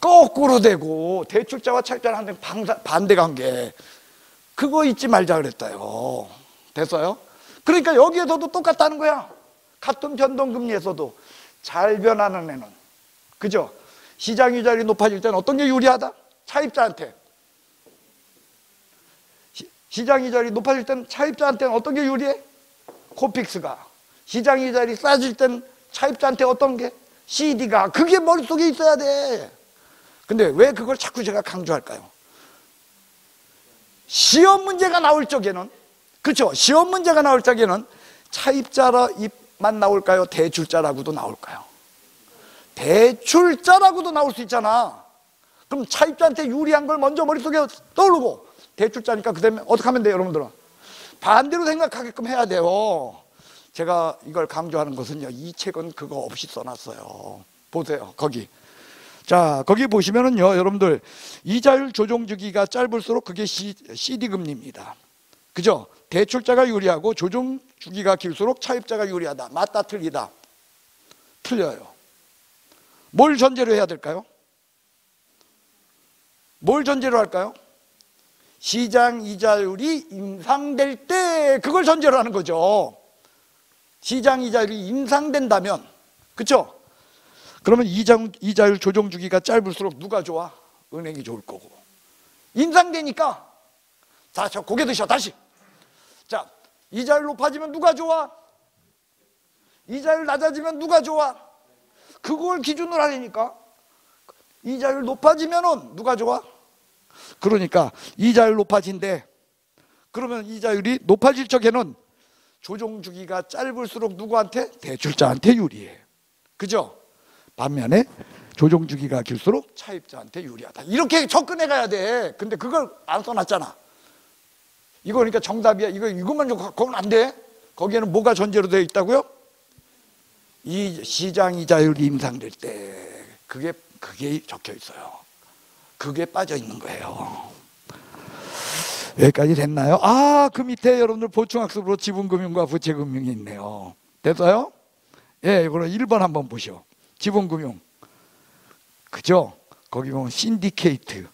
거꾸로 되고. 대출자와 차입자는 반대관계. 그거 잊지 말자 그랬다요. 됐어요? 그러니까 여기에서도 똑같다는 거야. 같은 변동금리에서도 잘 변하는 애는, 그죠? 시장 이자율이 높아질 때는 어떤 게 유리하다? 차입자한테. 시장 이자율이 높아질 때는 차입자한테는 어떤 게 유리해? 코픽스가. 시장 이자율이 싸질 때는 차입자한테 어떤 게? CD가. 그게 머릿속에 있어야 돼. 근데 왜 그걸 자꾸 제가 강조할까요? 시험 문제가 나올 적에는, 그렇죠? 시험 문제가 나올 적에는 차입자만 나올까요? 대출자라고도 나올까요? 대출자라고도 나올 수 있잖아. 그럼 차입자한테 유리한 걸 먼저 머릿속에 떠오르고, 대출자니까 그 다음에 어떻게 하면 돼요, 여러분들은? 반대로 생각하게끔 해야 돼요. 제가 이걸 강조하는 것은요, 이 책은 그거 없이 써놨어요. 보세요. 거기. 자, 거기 보시면은요, 여러분들 이자율 조정 주기가 짧을수록 그게 CD 금리입니다. 그죠? 대출자가 유리하고 조정 주기가 길수록 차입자가 유리하다. 맞다, 틀리다? 틀려요. 뭘 전제로 해야 될까요? 뭘 전제로 할까요? 시장 이자율이 인상될 때 그걸 전제로 하는 거죠. 시장 이자율이 인상된다면, 그렇죠? 그러면 이자율 조정 주기가 짧을수록 누가 좋아? 은행이 좋을 거고. 인상되니까, 자, 저 고개 드셔 다시. 자, 이자율 높아지면 누가 좋아? 이자율 낮아지면 누가 좋아? 그걸 기준으로 하려니까. 이자율 높아지면은 누가 좋아? 그러니까 이자율 높아진대. 그러면 이자율이 높아질 적에는 조정 주기가 짧을수록 누구한테? 대출자한테 유리해. 그죠? 반면에 조정 주기가 길수록 차입자한테 유리하다. 이렇게 접근해 가야 돼. 근데 그걸 안 써놨잖아. 이거 그러니까 정답이야. 이것만 좀 갖고 오면 안 돼. 거기에는 뭐가 전제로 되어 있다고요? 이 시장 이자율이 인상될 때 그게 적혀 있어요. 그게 빠져 있는 거예요. 여기까지 됐나요? 아, 그 밑에 여러분들 보충학습으로 지분금융과 부채금융이 있네요. 됐어요? 예, 그럼 1번 한번 보시오. 지분금융. 그죠? 거기 보면 신디케이트,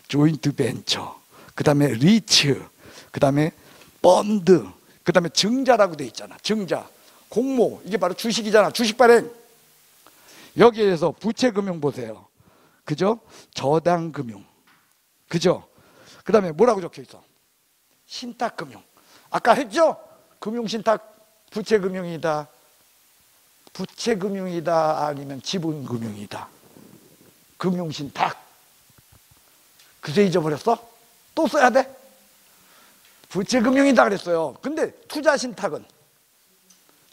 조인트 벤처, 그 다음에 리츠, 그 다음에 펀드, 그 다음에 증자라고 돼 있잖아. 증자, 공모, 이게 바로 주식이잖아. 주식 발행. 여기에서 부채금융 보세요. 그죠? 저당금융. 그죠? 그 다음에 뭐라고 적혀 있어? 신탁금융. 아까 했죠? 금융신탁 부채금융이다. 부채금융이다 아니면 지분금융이다. 금융신탁. 그새 잊어버렸어? 또 써야 돼? 부채금융이다 그랬어요. 근데 투자신탁은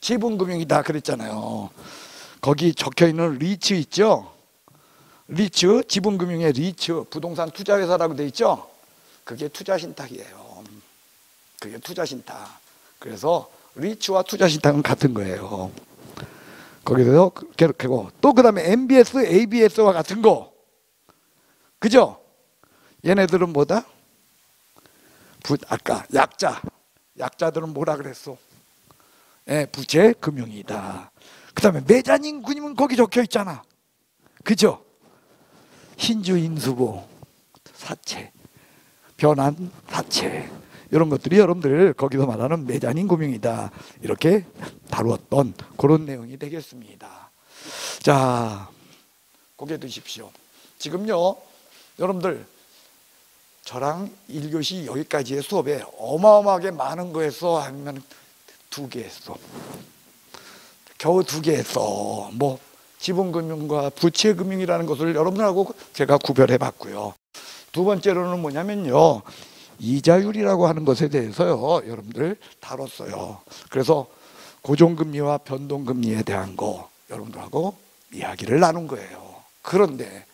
지분금융이다 그랬잖아요. 거기 적혀있는 리츠 있죠? 리츠, 지분금융의 리츠, 부동산 투자회사라고 돼 있죠? 그게 투자신탁이에요. 그게 투자신탁. 그래서 리츠와 투자신탁은 같은 거예요. 거기서 계속하고 또 그 다음에 MBS, ABS와 같은 거. 그죠? 얘네들은 뭐다? 아까 약자들은 뭐라 그랬어? 예, 부채금융이다. 그 다음에 메자닌 군임은 거기 적혀 있잖아. 그죠? 신주인수보, 사채, 변환 사채, 이런 것들이 여러분들 거기서 말하는 메자닌 금융이다. 이렇게 다루었던 그런 내용이 되겠습니다. 자, 고개 드십시오. 지금요, 여러분들 저랑 1교시 여기까지의 수업에 어마어마하게 많은 거 했어? 아니면 2개 했어? 겨우 2개 했어. 뭐 지분금융과 부채금융이라는 것을 여러분들하고 제가 구별해 봤고요. 두 번째로는 뭐냐면요, 이자율이라고 하는 것에 대해서요, 여러분들 다뤘어요. 그래서 고정금리와 변동금리에 대한 거 여러분들하고 이야기를 나눈 거예요. 그런데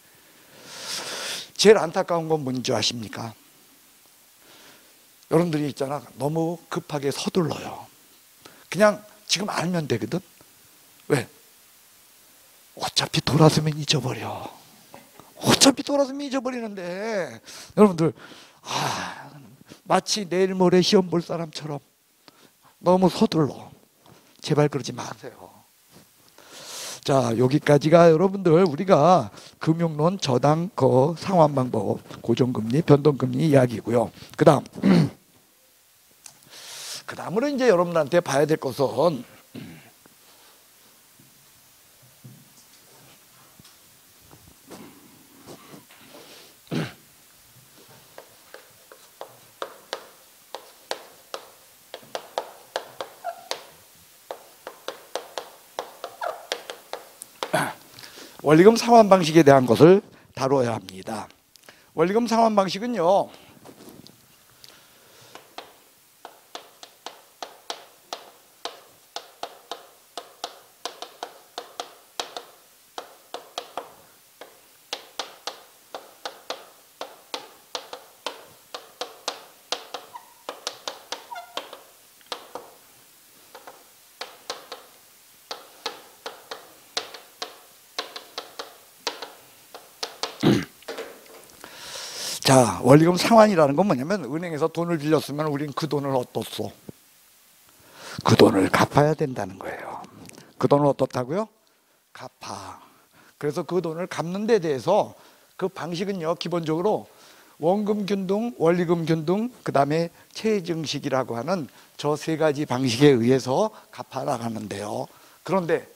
제일 안타까운 건 뭔지 아십니까? 여러분들이 있잖아, 너무 급하게 서둘러요. 그냥 지금 알면 되거든. 왜? 어차피 돌아서면 잊어버려. 어차피 돌아서면 잊어버리는데 여러분들, 마치 내일 모레 시험 볼 사람처럼 너무 서둘러. 제발 그러지 마세요. 자, 여기까지가 여러분들 우리가 금융론, 저당, 상환 방법, 고정금리, 변동금리 이야기고요. 그 다음으로 이제 여러분들한테 봐야 될 것은 원리금 상환 방식에 대한 것을 다뤄야 합니다. 원리금 상환 방식은요, 자, 원리금 상환이라는 건 뭐냐면 은행에서 돈을 빌렸으면 우린 그 돈을 어떻소? 그 돈을 갚아야 된다는 거예요. 그 돈을 어떻다고요? 갚아. 그래서 그 돈을 갚는 데 대해서 그 방식은요, 기본적으로 원금 균등, 원리금 균등, 그 다음에 체증식이라고 하는 저 세 가지 방식에 의해서 갚아 나가는데요. 그런데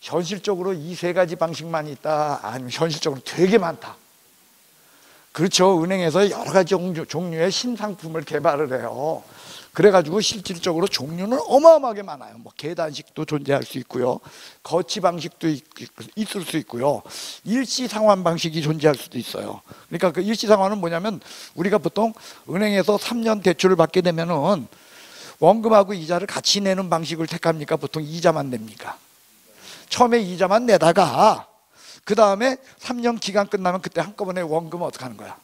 현실적으로 이 세 가지 방식만 있다? 아니면 현실적으로 되게 많다. 그렇죠. 은행에서 여러 가지 종류의 신상품을 개발을 해요. 그래가지고 실질적으로 종류는 어마어마하게 많아요. 뭐 계단식도 존재할 수 있고요, 거치 방식도 있을 수 있고요, 일시 상환 방식이 존재할 수도 있어요. 그러니까 그 일시 상환은 뭐냐면 우리가 보통 은행에서 3년 대출을 받게 되면은 원금하고 이자를 같이 내는 방식을 택합니까? 보통 이자만 냅니까? 처음에 이자만 내다가 그 다음에 3년 기간 끝나면 그때 한꺼번에 원금은 어떻게 하는 거야?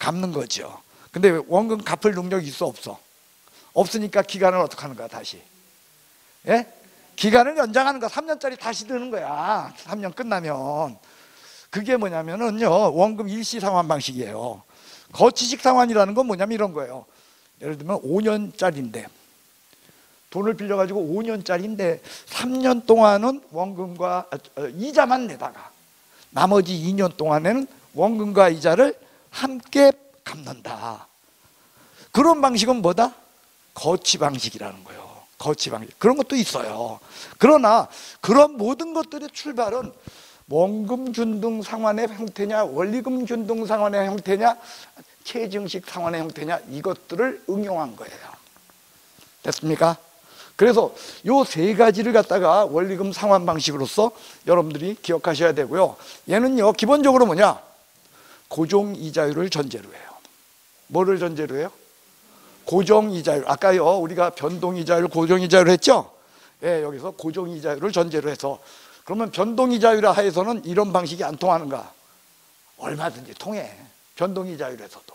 갚는 거죠. 근데 원금 갚을 능력이 있어, 없어? 없으니까 기간을 어떻게 하는 거야, 다시? 예? 기간을 연장하는 거야. 3년짜리 다시 드는 거야, 3년 끝나면. 그게 뭐냐면은요, 원금 일시 상환 방식이에요. 거치식 상환이라는 건 뭐냐면 이런 거예요. 예를 들면 5년짜리인데 돈을 빌려가지고 5년짜리인데 3년 동안은 원금과 이자만 내다가 나머지 2년 동안에는 원금과 이자를 함께 갚는다. 그런 방식은 뭐다? 거치 방식이라는 거예요. 거치 방식. 그런 것도 있어요. 그러나 그런 모든 것들의 출발은 원금 균등 상환의 형태냐, 원리금 균등 상환의 형태냐, 체증식 상환의 형태냐, 이것들을 응용한 거예요. 됐습니까? 그래서 요 세 가지를 갖다가 원리금 상환 방식으로서 여러분들이 기억하셔야 되고요. 얘는요, 기본적으로 뭐냐? 고정 이자율을 전제로 해요. 뭐를 전제로 해요? 고정 이자율. 아까요, 우리가 변동 이자율, 고정 이자율 했죠? 예, 여기서 고정 이자율을 전제로 해서, 그러면 변동 이자율 하에서는 이런 방식이 안 통하는가? 얼마든지 통해. 변동 이자율에서도.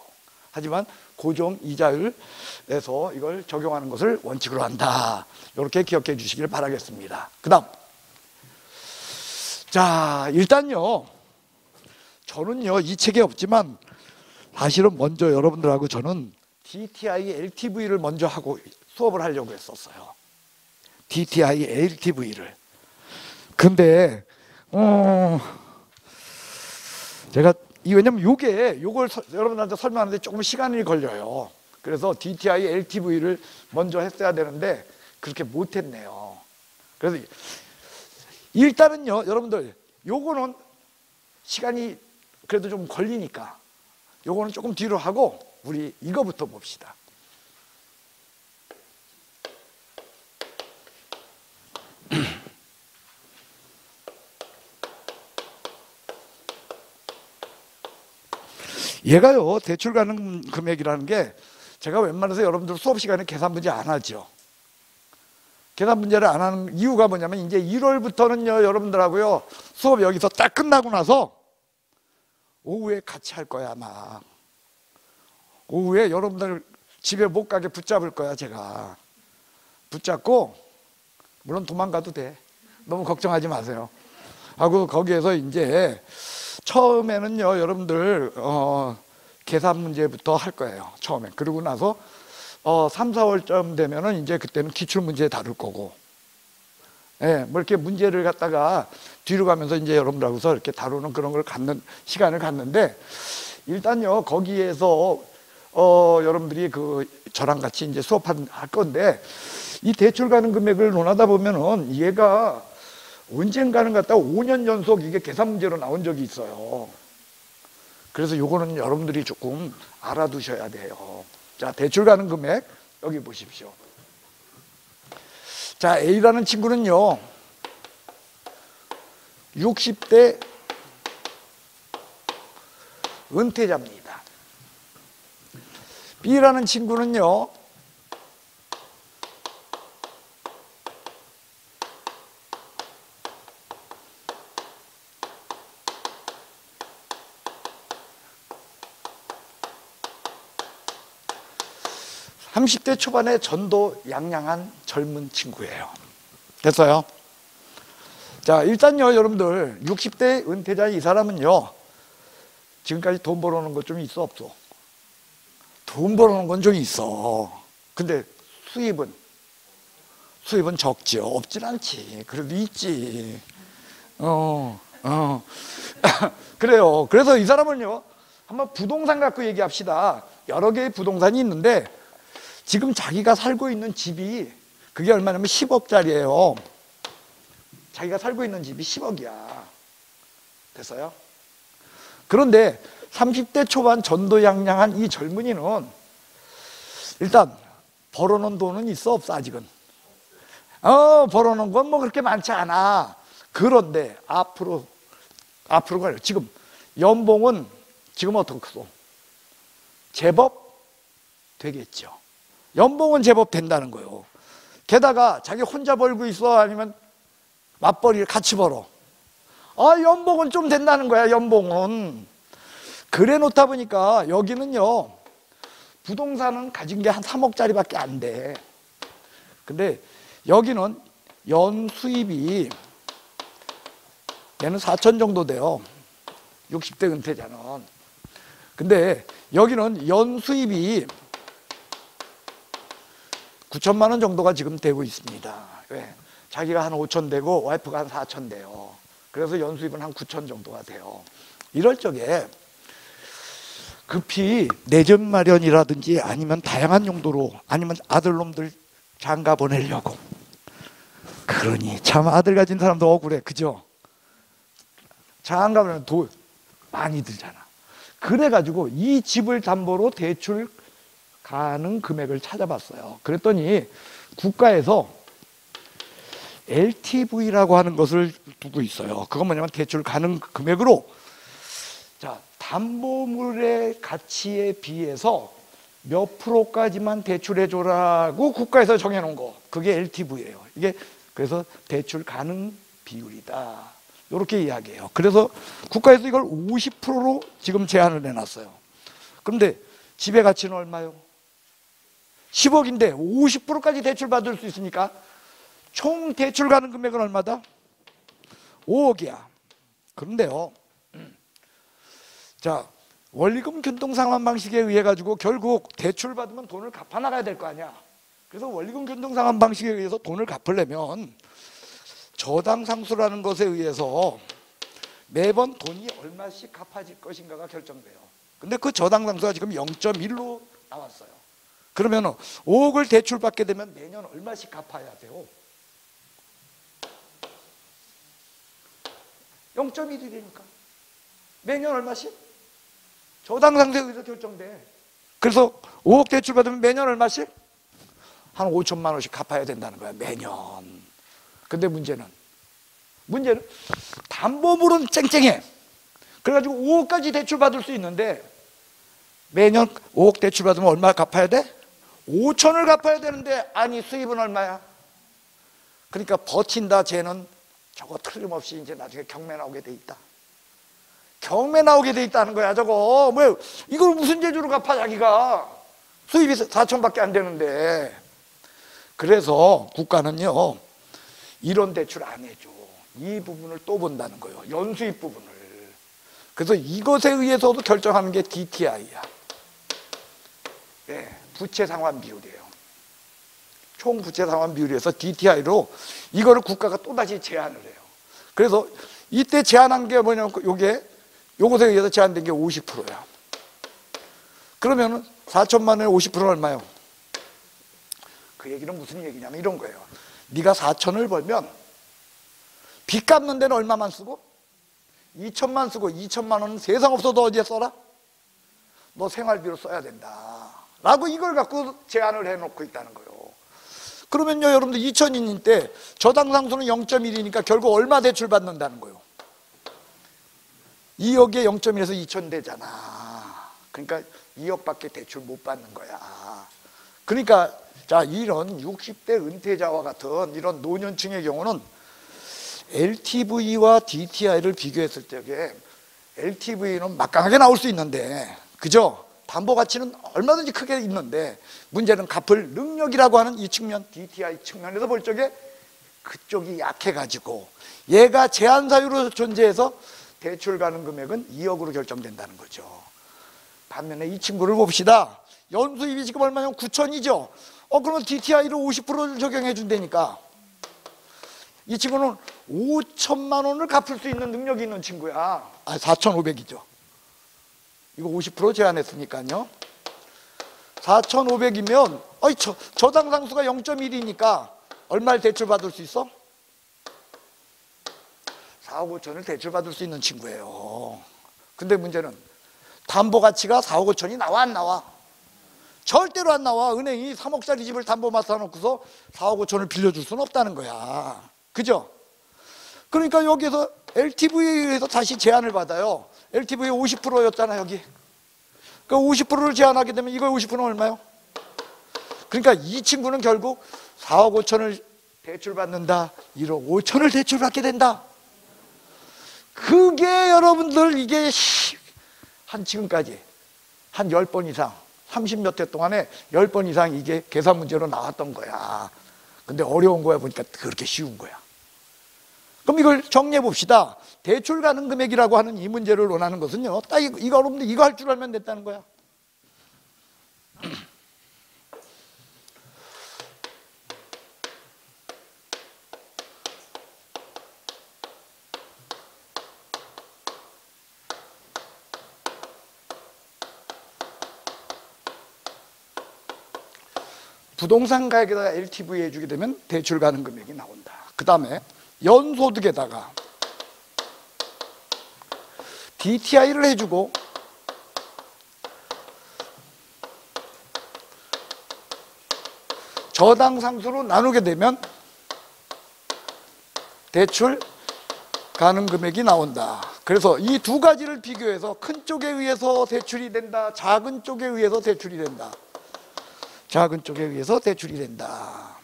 하지만 고정 이자율에서 이걸 적용하는 것을 원칙으로 한다. 이렇게 기억해 주시길 바라겠습니다. 그 다음, 자, 일단요, 저는요 이 책에 없지만 사실은 먼저 여러분들하고 저는 DTI LTV를 먼저 하고 수업을 하려고 했었어요. DTI LTV를. 근데 제가 왜냐면 요걸 여러분들한테 설명하는데 조금 시간이 걸려요. 그래서 DTI LTV를 먼저 했어야 되는데 그렇게 못했네요. 그래서 일단은요, 여러분들 요거는 시간이 그래도 좀 걸리니까 요거는 조금 뒤로 하고 우리 이거부터 봅시다. 얘가요, 대출 가능 금액이라는 게 제가 웬만해서 여러분들 수업 시간에 계산 문제 안 하죠. 계산 문제를 안 하는 이유가 뭐냐면 이제 1월부터는요 여러분들하고요 수업 여기서 딱 끝나고 나서 오후에 같이 할 거야. 아마 오후에 여러분들 집에 못 가게 붙잡을 거야. 제가 붙잡고, 물론 도망가도 돼, 너무 걱정하지 마세요 하고, 거기에서 이제 처음에는요 여러분들 계산 문제부터 할 거예요, 처음에. 그러고 나서 3, 4월쯤 되면은 이제 그때는 기출 문제 다룰 거고, 예, 뭐 이렇게 문제를 갖다가 뒤로 가면서 이제 여러분들하고서 이렇게 다루는 그런 걸 갖는 시간을 갖는데, 일단요 거기에서 여러분들이 저랑 같이 이제 수업할 건데, 이 대출 가능 금액을 논하다 보면은 얘가 언젠가는 갖다가 5년 연속 이게 계산 문제로 나온 적이 있어요. 그래서 요거는 여러분들이 조금 알아두셔야 돼요. 자, 대출 가능 금액 여기 보십시오. 자, A라는 친구는요 60대 은퇴자입니다. B라는 친구는요 30대 초반에 전도 양양한 젊은 친구예요. 됐어요? 자, 일단요 여러분들 60대 은퇴자 이 사람은요 지금까지 돈 벌어오는 것 좀 있어 없어? 돈 벌어오는 건 좀 있어. 근데 수입은 적지요. 없진 않지. 그래도 있지. 그래요. 그래서 이 사람은요, 한번 부동산 갖고 얘기합시다. 여러 개의 부동산이 있는데 지금 자기가 살고 있는 집이 그게 얼마냐면 10억짜리예요. 자기가 살고 있는 집이 10억이야. 됐어요? 그런데 30대 초반 전도양양한 이 젊은이는 일단 벌어놓은 돈은 있어 없어 아직은? 벌어놓은 건 뭐 그렇게 많지 않아. 그런데 앞으로가 지금 연봉은 지금 어떻소? 제법 되겠죠. 연봉은 제법 된다는 거예요. 게다가 자기 혼자 벌고 있어 아니면 맞벌이를 같이 벌어? 연봉은 좀 된다는 거야. 연봉은. 그래 놓다 보니까 여기는요, 부동산은 가진 게 한 3억짜리밖에 안 돼. 근데 여기는 연 수입이 얘는 4천 정도 돼요. 60대 은퇴자는. 근데 여기는 연 수입이 9천만 원 정도가 지금 되고 있습니다. 왜? 자기가 한 5천 되고 와이프가 한 4천 돼요. 그래서 연 수입은 한 9천 정도가 돼요. 이럴 적에 급히 내전 마련이라든지 아니면 다양한 용도로 아니면 아들놈들 장가 보내려고. 그러니 참 아들 가진 사람도 억울해. 그죠? 장가 보내면 돈 많이 들잖아. 그래가지고 이 집을 담보로 대출 가능 금액을 찾아봤어요. 그랬더니 국가에서 LTV라고 하는 것을 두고 있어요. 그건 뭐냐면 대출 가능 금액으로, 자, 담보물의 가치에 비해서 몇 프로까지만 대출해줘라고 국가에서 정해놓은 거, 그게 LTV예요. 이게 그래서 대출 가능 비율이다, 이렇게 이야기해요. 그래서 국가에서 이걸 50%로 지금 제한을 해놨어요. 그런데 집의 가치는 얼마요? 10억인데 50%까지 대출 받을 수 있으니까 총 대출 가능 금액은 얼마다? 5억이야. 그런데요, 자, 원리금 균등상환 방식에 의해 가지고 결국 대출 받으면 돈을 갚아 나가야 될 거 아니야. 그래서 원리금 균등상환 방식에 의해서 돈을 갚으려면 저당 상수라는 것에 의해서 매번 돈이 얼마씩 갚아질 것인가가 결정돼요. 근데 그 저당 상수가 지금 0.1로 나왔어요. 그러면 5억을 대출받게 되면 매년 얼마씩 갚아야 돼요? 0.1이니까 매년 얼마씩? 저당 상수에 의해서 결정돼. 그래서 5억 대출 받으면 매년 얼마씩? 한 5천만 원씩 갚아야 된다는 거야, 매년. 근데 문제는 담보물은 쨍쨍해. 그래가지고 5억까지 대출 받을 수 있는데 매년 5억 대출 받으면 얼마 갚아야 돼? 5천을 갚아야 되는데, 아니 수입은 얼마야? 그러니까 버틴다. 쟤는 저거 틀림없이 이제 나중에 경매 나오게 돼 있다. 경매 나오게 돼 있다는 거야. 저거 뭐 이걸 무슨 재주로 갚아 자기가? 수입이 4천밖에 안 되는데. 그래서 국가는요, 이런 대출 안 해줘. 이 부분을 또 본다는 거예요. 연수입 부분을. 그래서 이것에 의해서도 결정하는 게 DTI야. 네, 부채 상환 비율이에요. 총 부채 상환 비율에서 DTI로 이거를 국가가 또다시 제한을 해요. 그래서 이때 제한한 게 뭐냐면 요것에 의해서 제한된 게 50%야. 그러면은 4천만 원에 50%는 얼마요? 그 얘기는 무슨 얘기냐면 이런 거예요. 네가 4천을 벌면 빚 갚는 데는 얼마만 쓰고? 2천만 쓰고, 2천만 원은 세상 없어도 어디에 써라? 너 생활비로 써야 된다 라고 이걸 갖고 제한을 해놓고 있다는 거예요. 그러면요, 여러분들 2002년 때 저당 상수는 0.1이니까 결국 얼마 대출 받는다는 거예요? 2억에 0.1에서 2천 되잖아. 그러니까 2억밖에 대출 못 받는 거야. 그러니까 자, 이런 60대 은퇴자와 같은 이런 노년층의 경우는 LTV와 DTI를 비교했을 적에 LTV는 막강하게 나올 수 있는데, 그죠? 담보 가치는 얼마든지 크게 있는데 문제는 갚을 능력이라고 하는 이 측면, DTI 측면에서 볼 적에 그쪽이 약해가지고 얘가 제한 사유로 존재해서 대출 가능 금액은 2억으로 결정된다는 거죠. 반면에 이 친구를 봅시다. 연수입이 지금 얼마냐면 9천이죠. 그러면 DTI를 50%를 적용해 준다니까. 이 친구는 5천만 원을 갚을 수 있는 능력이 있는 친구야. 4,500이죠. 이거 50% 제한했으니까요. 4,500이면 저당 상수가 0.1이니까 얼마를 대출받을 수 있어? 4억 5천을 대출받을 수 있는 친구예요. 근데 문제는 담보 가치가 4억 5천이 나와 안 나와? 절대로 안 나와. 은행이 3억짜리 집을 담보 맡아놓고서 4억 5천을 빌려줄 수는 없다는 거야. 그죠? 그러니까 여기서 LTV에 의해서 다시 제한을 받아요. LTV 50%였잖아 여기. 그러니까 50%를 제한하게 되면 이거 50%는 얼마요? 그러니까 이 친구는 결국 4억 5천을 대출받는다, 1억 5천을 대출받게 된다. 그게 여러분들 이게 한 지금까지 한 10번 이상 30몇 회 동안에 10번 이상 이게 계산 문제로 나왔던 거야. 근데 어려운 거야 보니까 그렇게 쉬운 거야. 그럼 이걸 정리해 봅시다. 대출 가능 금액이라고 하는 이 문제를 원하는 것은요, 딱 이거 여러분들 이거 할 줄 알면 됐다는 거야. 부동산 가액에다가 LTV 해주게 되면 대출 가능 금액이 나온다. 그 다음에 연소득에다가 DTI를 해주고 저당 상수로 나누게 되면 대출 가능 금액이 나온다. 그래서 이 두 가지를 비교해서 큰 쪽에 의해서 대출이 된다, 작은 쪽에 의해서 대출이 된다. 작은 쪽에 의해서 대출이 된다.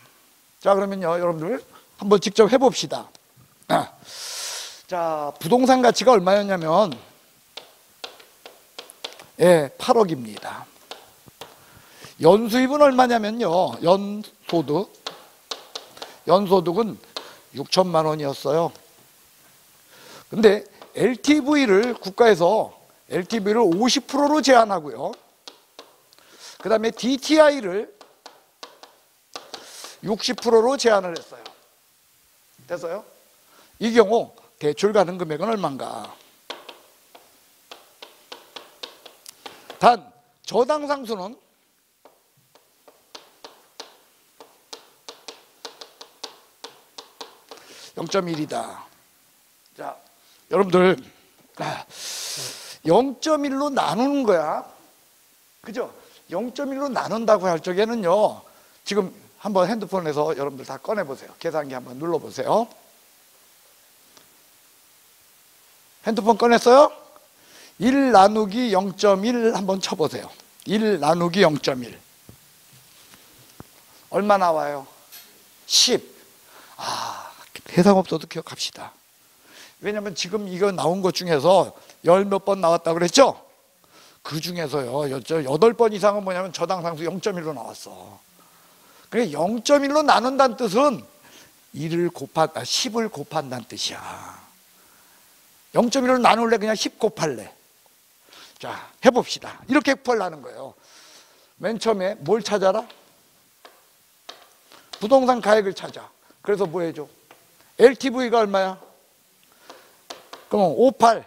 자, 그러면요, 여러분들 한번 직접 해봅시다. 자, 부동산 가치가 얼마였냐면 8억입니다. 연수입은 얼마냐면요, 연소득은 6천만 원이었어요. 근데 LTV를 국가에서 LTV를 50%로 제한하고요, 그 다음에 DTI를 60%로 제한을 했어요. 됐어요? 이 경우 대출 가능 금액은 얼마인가? 단 저당 상수는 0.1이다. 자, 여러분들 0.1로 나누는 거야. 그죠? 0.1로 나눈다고 할 적에는요, 지금 한번 핸드폰에서 여러분들 다 꺼내보세요. 계산기 한번 눌러보세요. 핸드폰 꺼냈어요? 1 나누기 0.1 한번 쳐보세요. 1 나누기 0.1 얼마 나와요? 10. 세상 없어도 기억합시다. 왜냐면 지금 이거 나온 것 중에서 10몇 번 나왔다고 그랬죠? 그 중에서요 8번 이상은 뭐냐면 저당 상수 0.1로 나왔어. 그래 0.1로 나눈다는 뜻은 10을 곱한다는 뜻이야. 0.1로 나눌래? 그냥 10 곱할래? 자, 해봅시다. 이렇게 곱하려는 거예요. 맨 처음에 뭘 찾아라? 부동산 가액을 찾아. 그래서 뭐 해줘? LTV가 얼마야? 그럼 58.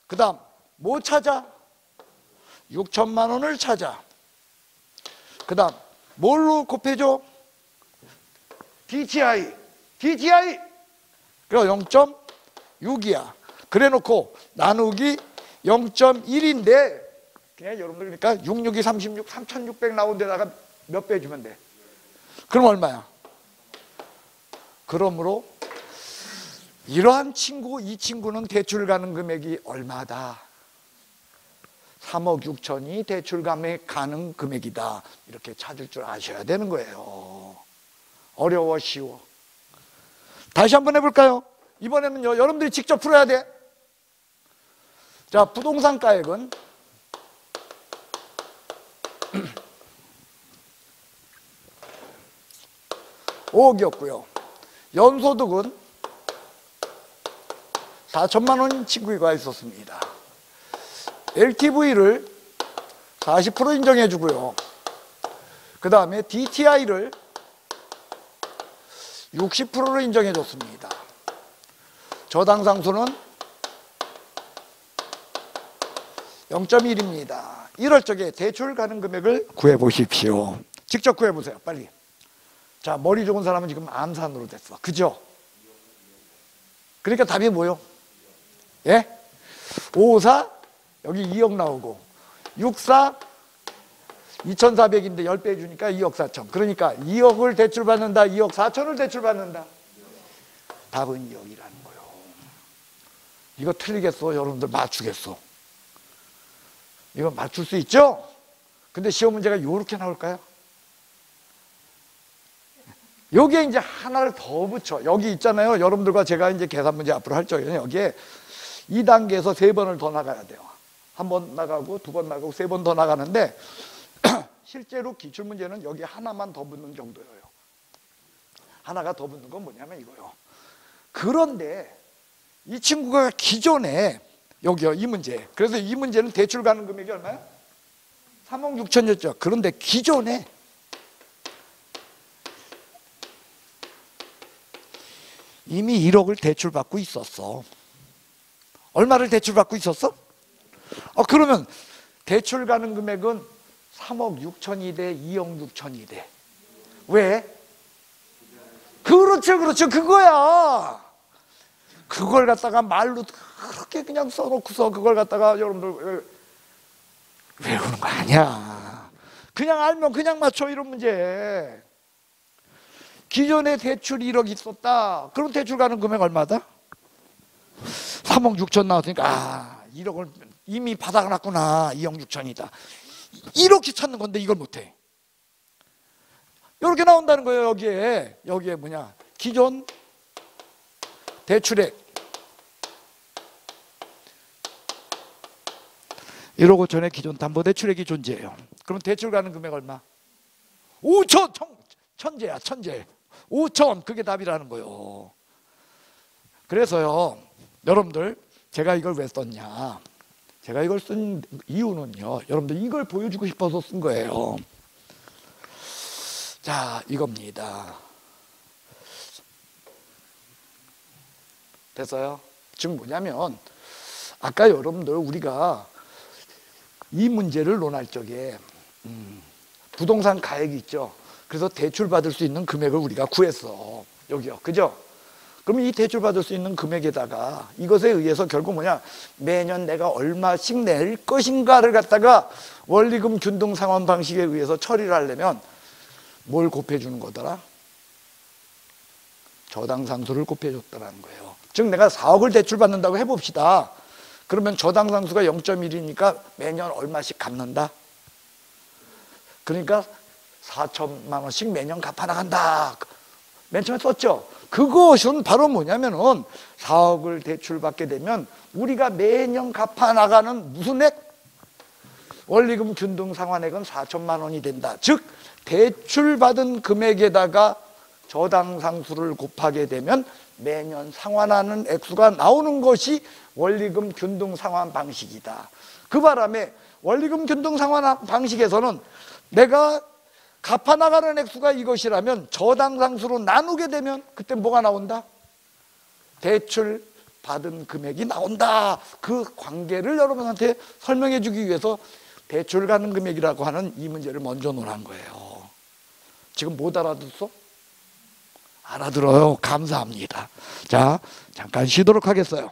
그 다음 뭐 찾아? 6천만 원을 찾아. 그 다음 뭘로 곱해줘? DTI. 그럼 0.6이야. 그래 놓고 나누기 0.1인데 그냥 여러분들 그러니까 6, 6이 36, 3600 나온 데다가 몇 배 주면 돼? 그럼 얼마야? 그러므로 이러한 이 친구는 대출 가능 금액이 얼마다? 3억 6천이 대출 가능 금액이다. 이렇게 찾을 줄 아셔야 되는 거예요. 어려워, 쉬워? 다시 한번 해볼까요? 이번에는요, 여러분들이 직접 풀어야 돼. 자, 부동산 가액은 5억이었고요. 연소득은 4천만 원 친구가 있었습니다. LTV를 40% 인정해 주고요. 그 다음에 DTI를 60%로 인정해 줬습니다. 저당상수는 0.1입니다. 이럴 적에 대출 가능 금액을 구해 보십시오. 직접 구해 보세요. 빨리. 자, 머리 좋은 사람은 지금 암산으로 됐어. 그죠? 그러니까 답이 뭐요? 예? 554 여기 2억 나오고 64 2400인데 10배 해주니까 2억 4천. 그러니까 2억을 대출받는다, 2억 4천을 대출받는다. 답은 2억이라는 거예요. 이거 틀리겠어? 여러분들 맞추겠어? 이거 맞출 수 있죠? 근데 시험 문제가 이렇게 나올까요? 여기에 이제 하나를 더 붙여. 여기 있잖아요. 여러분들과 제가 이제 계산 문제 앞으로 할 적에는 여기에 2단계에서 3번을 더 나가야 돼요. 한 번 나가고 2번 나가고 3번 더 나가는데 실제로 기출문제는 여기 하나만 더 붙는 정도예요. 하나가 더 붙는 건 뭐냐면 이거요. 그런데 이 친구가 기존에 여기요, 이 문제. 그래서 이 문제는 대출 가능 금액이 얼마야? 3억 6천이었죠. 그런데 기존에 이미 1억을 대출받고 있었어. 얼마를 대출받고 있었어? 그러면 대출 가능 금액은 3억 6천이 돼, 2억 6천이 돼. 왜? 그렇죠, 그렇죠. 그거야. 그걸 갖다가 말로 그렇게 그냥 써놓고서 그걸 갖다가 여러분들 외우는 거 아니야. 그냥 알면 그냥 맞춰, 이런 문제. 기존에 대출 1억 있었다. 그럼 대출 가능 금액 얼마다? 3억 6천 나왔으니까 1억을 이미 받아놨구나. 2억 6천이다. 이렇게 찾는 건데 이걸 못해. 이렇게 나온다는 거예요. 여기에 뭐냐, 기존 대출액 1억 5천의 기존 담보대출액이 존재해요. 그럼 대출 가능 금액 얼마? 5천! 천재야, 천재. 5천, 그게 답이라는 거예요. 그래서요, 여러분들, 제가 이걸 왜 썼냐? 제가 이걸 쓴 이유는요, 여러분들 이걸 보여주고 싶어서 쓴 거예요. 자, 이겁니다. 됐어요? 지금 뭐냐면 아까 여러분들 우리가 이 문제를 논할 적에 부동산 가액이 있죠. 그래서 대출 받을 수 있는 금액을 우리가 구했어. 여기요, 그죠? 그러면 이 대출 받을 수 있는 금액에다가 이것에 의해서 결국 뭐냐, 매년 내가 얼마씩 낼 것인가를 갖다가 원리금 균등 상환 방식에 의해서 처리를 하려면 뭘 곱해주는 거더라? 저당상수를 곱해줬다는 거예요. 즉 내가 4억을 대출받는다고 해봅시다. 그러면 저당상수가 0.1이니까 매년 얼마씩 갚는다? 그러니까 4천만 원씩 매년 갚아나간다. 맨 처음에 썼죠. 그것은 바로 뭐냐면은 4억을 대출받게 되면 우리가 매년 갚아나가는 무슨 액? 원리금 균등 상환액은 4천만 원이 된다. 즉 대출받은 금액에다가 저당상수를 곱하게 되면 매년 상환하는 액수가 나오는 것이 원리금 균등 상환 방식이다. 그 바람에 원리금 균등 상환 방식에서는 내가 갚아나가는 액수가 이것이라면 저당상수로 나누게 되면 그때 뭐가 나온다? 대출 받은 금액이 나온다. 그 관계를 여러분한테 설명해 주기 위해서 대출 가능 금액이라고 하는 이 문제를 먼저 논한 거예요. 지금 못 알아듣어? 알아들어요. 감사합니다. 자, 잠깐 쉬도록 하겠어요.